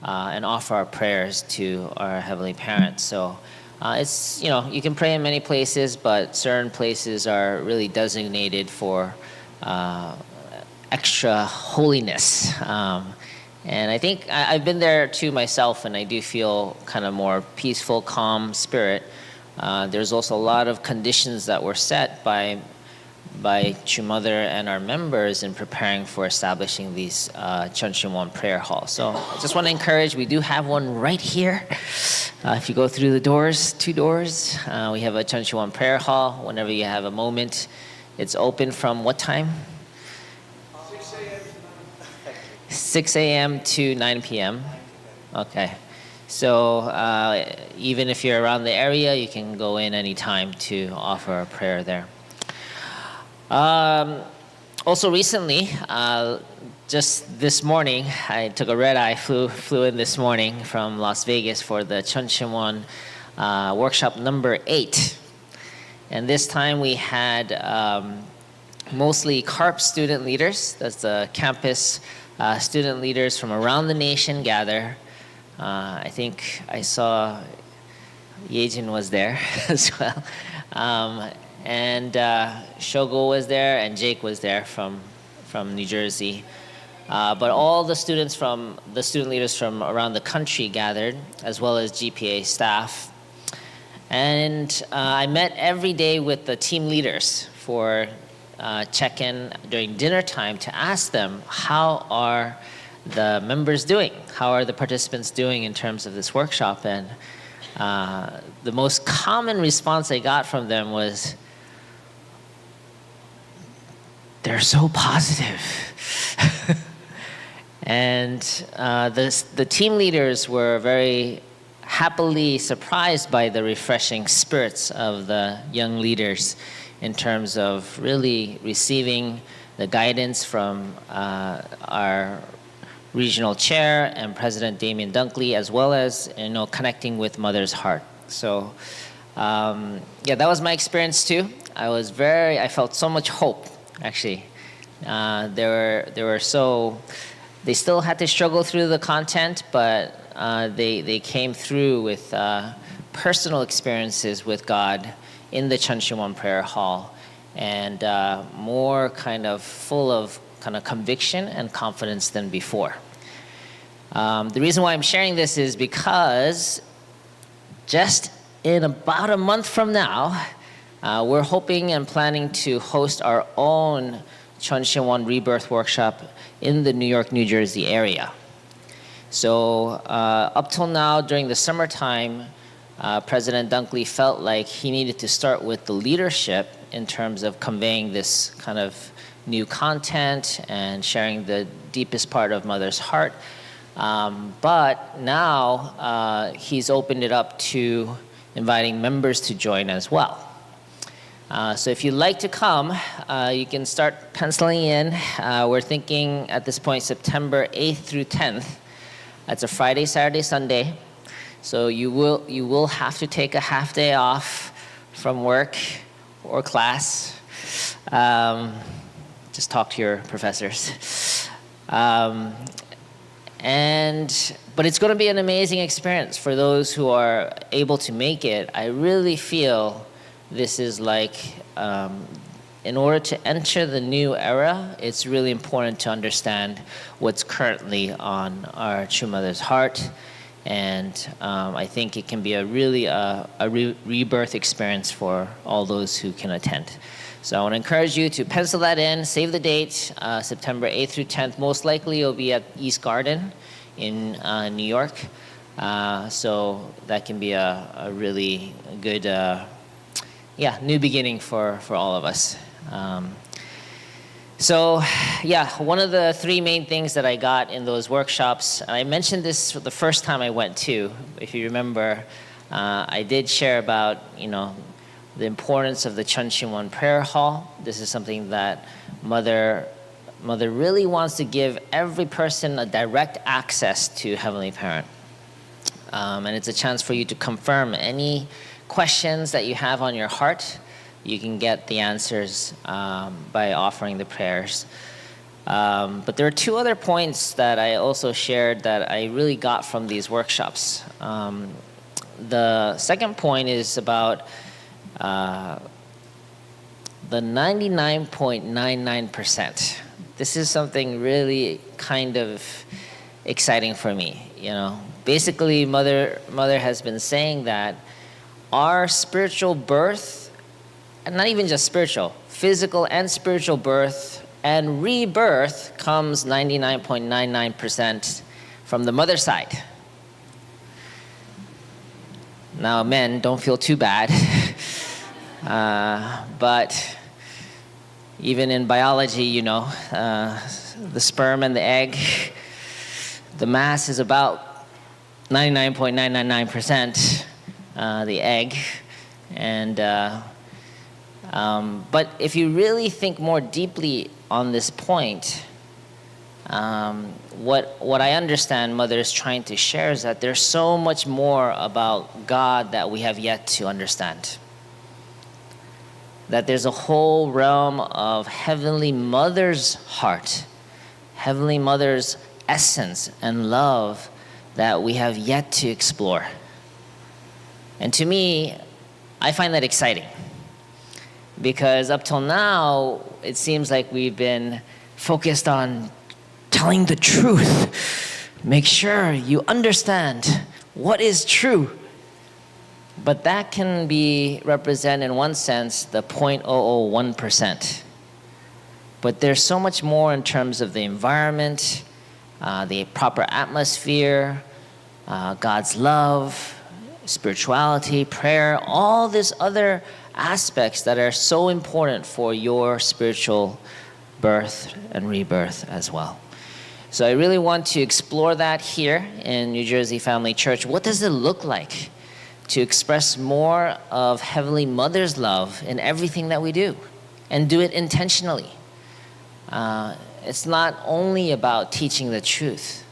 and offer our prayers to our Heavenly Parents. So it's, you know, you can pray in many places, but certain places are really designated for extra holiness. And I think I've been there too myself, and I do feel kind of more peaceful, calm spirit. There's also a lot of conditions that were set by Chu Mother and our members in preparing for establishing these Chuncheon prayer halls. So I just want to encourage, we do have one right here. If you go through the doors, 2 doors, we have a Chuncheon prayer hall. Whenever you have a moment, it's open from what time? 6 a.m. to 9 p.m. Okay. So even if you're around the area, you can go in anytime to offer a prayer there. Also recently, just this morning, I took a red eye, flew in this morning from Las Vegas for the Chuncheon workshop number 8. And this time we had mostly CARP student leaders, that's the campus student leaders from around the nation gather. I think I saw Yejin was there as well. And Shogo was there and Jake was there from New Jersey. But all the student leaders from around the country gathered, as well as GPA staff. And I met every day with the team leaders for check-in during dinner time to ask them, how are the members doing? How are the participants doing in terms of this workshop? And the most common response I got from them was, they're so positive. And the team leaders were very happily surprised by the refreshing spirits of the young leaders in terms of really receiving the guidance from our regional chair and President Damien Dunkley, as well as connecting with Mother's Heart. So yeah, that was my experience too. I felt so much hope, actually. They still had to struggle through the content, but they came through with personal experiences with God in the Chuncheon Prayer Hall, and more kind of full of kind of conviction and confidence than before. The reason why I'm sharing this is because just in about a month from now, we're hoping and planning to host our own Chuncheon Rebirth Workshop in the New York, New Jersey area. So up till now, during the summertime, President Dunkley felt like he needed to start with the leadership in terms of conveying this kind of new content and sharing the deepest part of Mother's Heart. But now he's opened it up to inviting members to join as well. So if you'd like to come, you can start penciling in. We're thinking at this point September 8th through 10th. That's a Friday, Saturday, Sunday. So you will have to take a half day off from work or class. Just talk to your professors. But it's going to be an amazing experience for those who are able to make it. I really feel this is like, in order to enter the new era, it's really important to understand what's currently on our True Mother's Heart. And I think it can be a really rebirth experience for all those who can attend. So I want to encourage you to pencil that in, save the date, September 8th through 10th. Most likely it'll be at East Garden in New York. So that can be a really good new beginning for all of us. So yeah, one of the 3 main things that I got in those workshops, and I mentioned this the first time I went too, if you remember, I did share about, the importance of the Chuncheon Prayer Hall. This is something that Mother really wants to give every person a direct access to Heavenly Parent. And it's a chance for you to confirm any questions that you have on your heart. You can get the answers by offering the prayers. But there are 2 other points that I also shared that I really got from these workshops. The second point is about the 99.99%. This is something really kind of exciting for me. Basically, Mother has been saying that our spiritual birth, and not even just spiritual, physical and spiritual birth and rebirth comes 99.99% from the mother side. Now, men, don't feel too bad. But even in biology, the sperm and the egg, the mass is about 99.999%, the egg. And but if you really think more deeply on this point, what I understand Mother is trying to share is that there's so much more about God that we have yet to understand. That there's a whole realm of Heavenly Mother's heart, Heavenly Mother's essence and love that we have yet to explore. And to me, I find that exciting. Because up till now, it seems like we've been focused on telling the truth. Make sure you understand what is true. But that can be represent in one sense the 0.001%. But there's so much more in terms of the environment, the proper atmosphere, God's love, spirituality, prayer, all these other aspects that are so important for your spiritual birth and rebirth as well. So I really want to explore that here in New Jersey Family Church. What does it look like to express more of Heavenly Mother's love in everything that we do, and do it intentionally? It's not only about teaching the truth.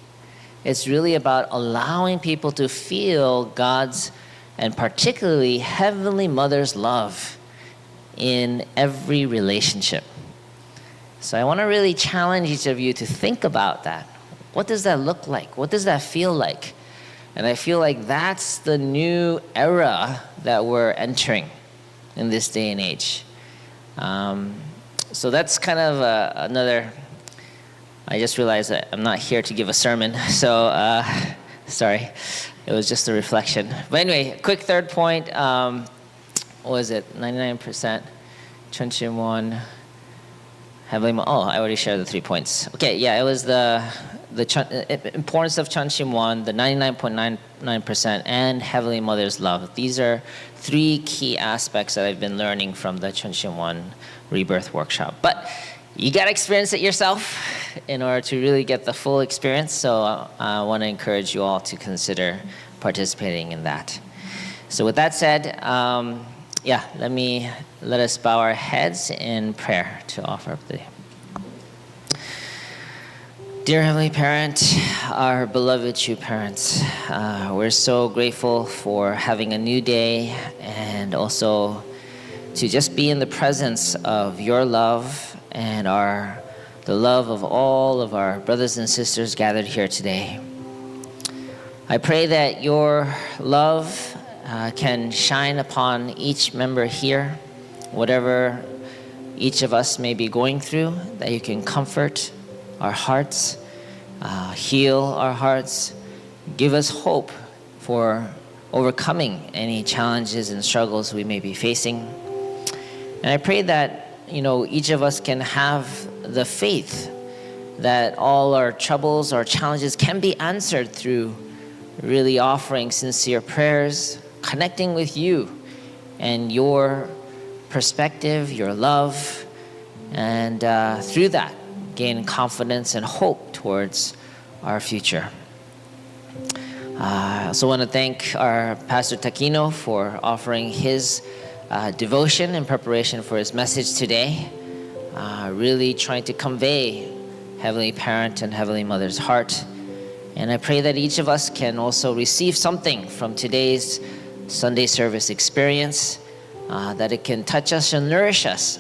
It's really about allowing people to feel God's, and particularly Heavenly Mother's love in every relationship. So I want to really challenge each of you to think about that. What does that look like? What does that feel like? And I feel like that's the new era that we're entering in this day and age. So that's kind of another, I just realized that I'm not here to give a sermon, so sorry. It was just a reflection. But anyway, quick third point. What was it? 99%. Chunchimon. Heavenly. Oh, I already shared the 3 points. Okay, yeah, it was the importance of Chunchimon, the 99.99%, and Heavenly Mother's love. These are 3 key aspects that I've been learning from the Chunchimon Rebirth Workshop. But you got to experience it yourself in order to really get the full experience. So I want to encourage you all to consider participating in that. So with that said, let us bow our heads in prayer to offer up the. Dear Heavenly Parent, our beloved true parents, we're so grateful for having a new day and also to just be in the presence of your love and the love of all of our brothers and sisters gathered here today. I pray that your love can shine upon each member here, whatever each of us may be going through, that you can comfort our hearts, heal our hearts, give us hope for overcoming any challenges and struggles we may be facing. And I pray that each of us can have the faith that all our troubles, our challenges can be answered through really offering sincere prayers, connecting with you and your perspective, your love, and through that, gain confidence and hope towards our future. I also want to thank our Pastor Takino for offering his devotion in preparation for his message today, really trying to convey Heavenly Parent and Heavenly Mother's heart. And I pray that each of us can also receive something from today's Sunday service experience, that it can touch us and nourish us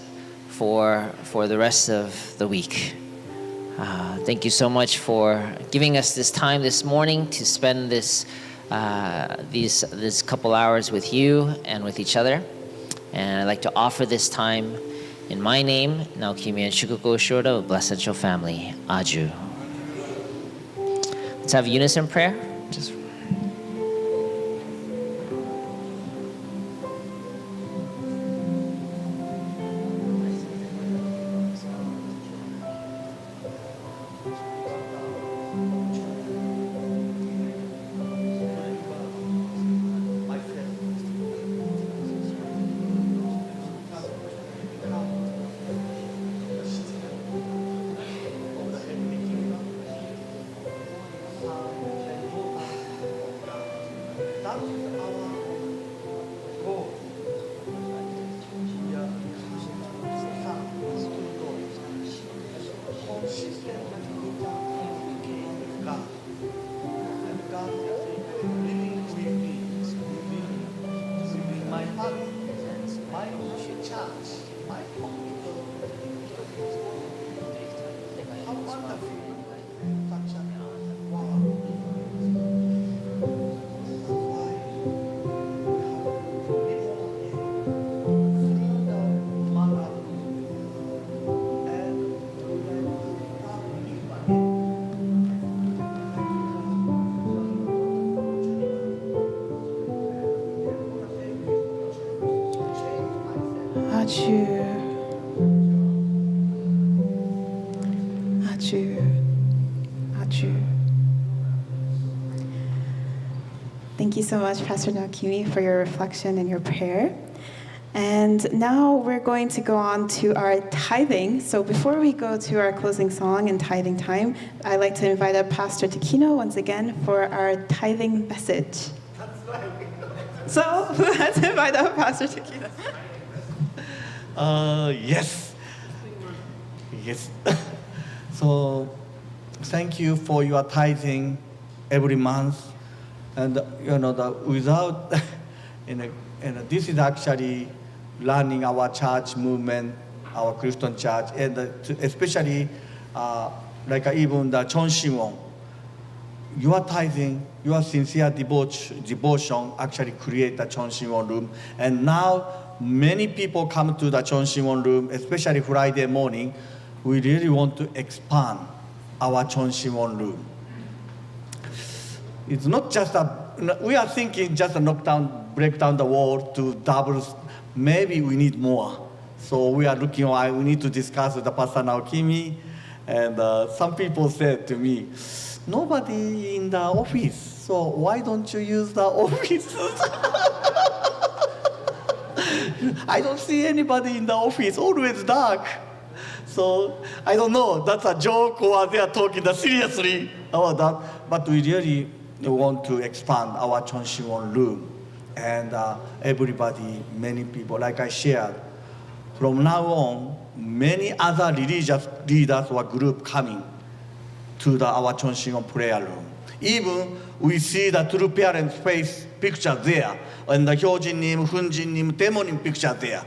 for the rest of the week. Thank you so much for giving us this time this morning to spend this couple hours with you and with each other. And I'd like to offer this time in my name, Naokimi and Shukuko Shorta of Blessed Angel Family, Aju. Let's have unison prayer. What is our goal? Here, consistently communicate with God. And God is living with me, living my family, my church, my community. How wonderful such a world. Atsushi. Thank you so much, Pastor Nakimi, for your reflection and your prayer. And now we're going to go on to our tithing. So before we go to our closing song and tithing time, I'd like to invite up Pastor Takino once again for our tithing message. So let's invite up Pastor Takino. Yes. So, thank you for your tithing every month, and without, this is actually running our church movement, our Clifton church, and especially even the Chonshimon. Your tithing, your sincere devotion actually create the Chonshimon room, and now many people come to the Chonshimon room, especially Friday morning. We really want to expand our Chonshimon room. It's not just we are thinking just break down the wall to double. Maybe we need more. So we are looking, we need to discuss with the Pastor Naokimi. And some people said to me, nobody in the office, so why don't you use the office? I don't see anybody in the office, always dark. So I don't know, that's a joke or they are talking seriously about that. But we really want to expand our Chonshimon room. And everybody, many people, like I shared, from now on, many other religious leaders or group coming to our Chonshimon prayer room. Even we see the true parents' face picture there, and the Hyojin-nim, Hunjin-nim, Demonim picture there.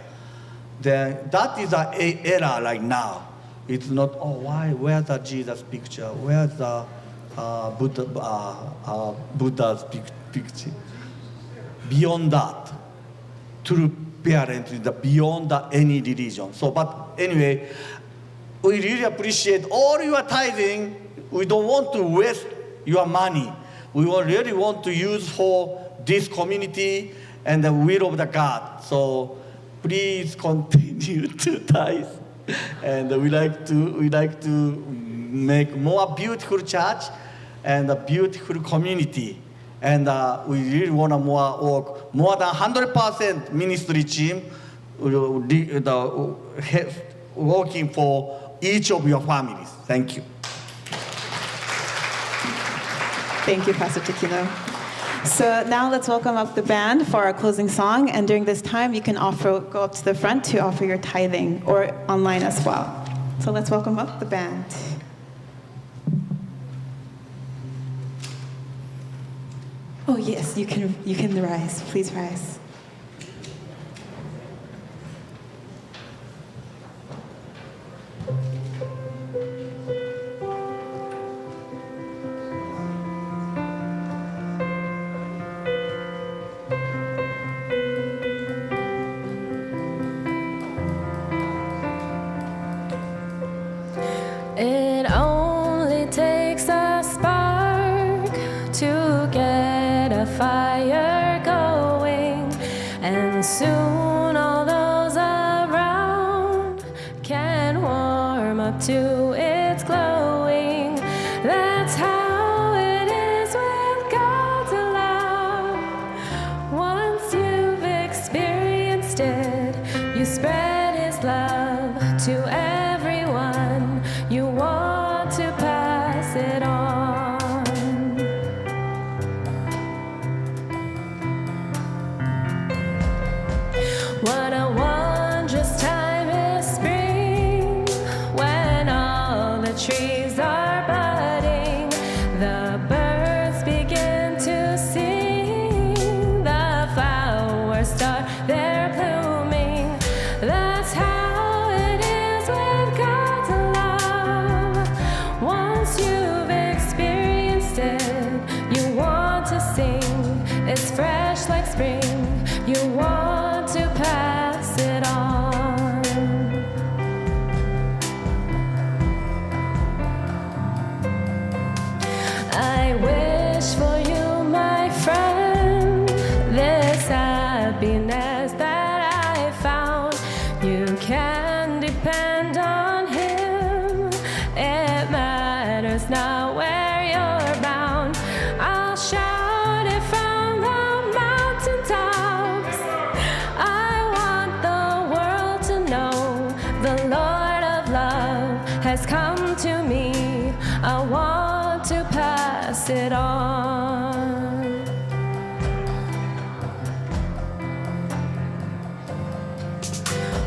Then that is an error right now. It's not, where's the Jesus picture? Where's the Buddha's picture? Beyond that, true parents is beyond any religion. So, but anyway, we really appreciate all your tithing. We don't want to waste your money. We really want to use for this community and the will of the God. So please continue to tithe. And we like to make more beautiful church and a beautiful community. And we really want to work more than 100% ministry team working for each of your families. Thank you. Thank you, Pastor Takino. So now let's welcome up the band for our closing song. And during this time, you can go up to the front to offer your tithing or online as well. So let's welcome up the band. Oh yes, you can rise. Please rise. It only takes a spark to get a fire going, and soon all those around can warm up to its glowing. That's how it is with God's love. Once you've experienced it, you spread His love to everyone. You want to pass it on. It's fresh like spring. You want to pass it on. I wish for you, my friend, this happiness that I found. You can depend on him. It matters not where you're bound. I'll shout it from the mountaintops. I want the world to know the Lord of love has come to me. I want to pass it on.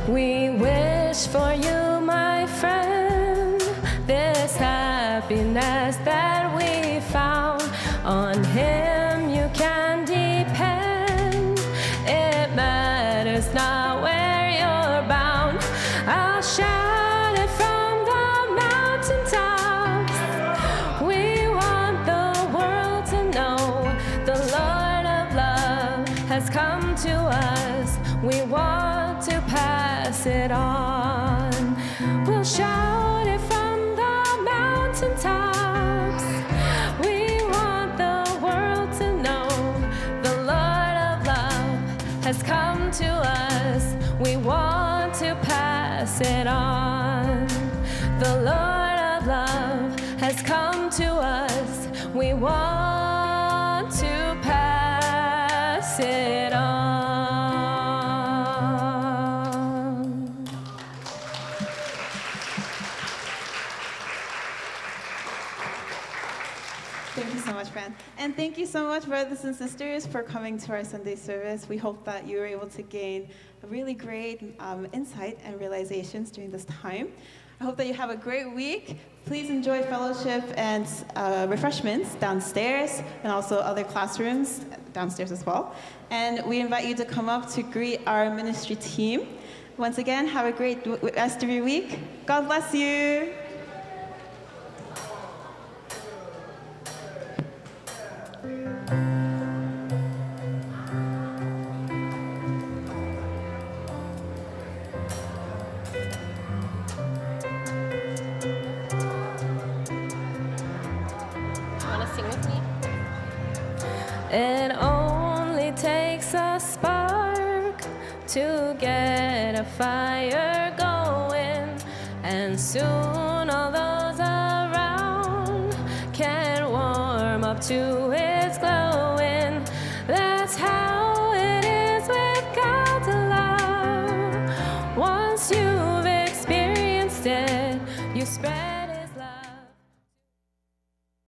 We wish for you, my friend, this happiness that we found. On him you can depend. It matters not where you're bound. I'll shout it from the mountaintops. We want the world to know the Lord of love has come to us. We want to pass it on. We'll shout it from the mountaintops. We want the world to know the Lord of love has come to us. We want to pass it on. The Lord of love has come to us. We want to pass it on. Thank you so much, Fran. And thank you so much, brothers and sisters, for coming to our Sunday service. We hope that you were able to gain a really great insight and realizations during this time. I hope that you have a great week. Please enjoy fellowship and refreshments downstairs and also other classrooms downstairs as well. And we invite you to come up to greet our ministry team. Once again, have a great rest of your week. God bless you. It only takes a spark to get a fire going, and soon all those around can warm up to its glowing. That's how it is with God's love. Once you've experienced it, you spread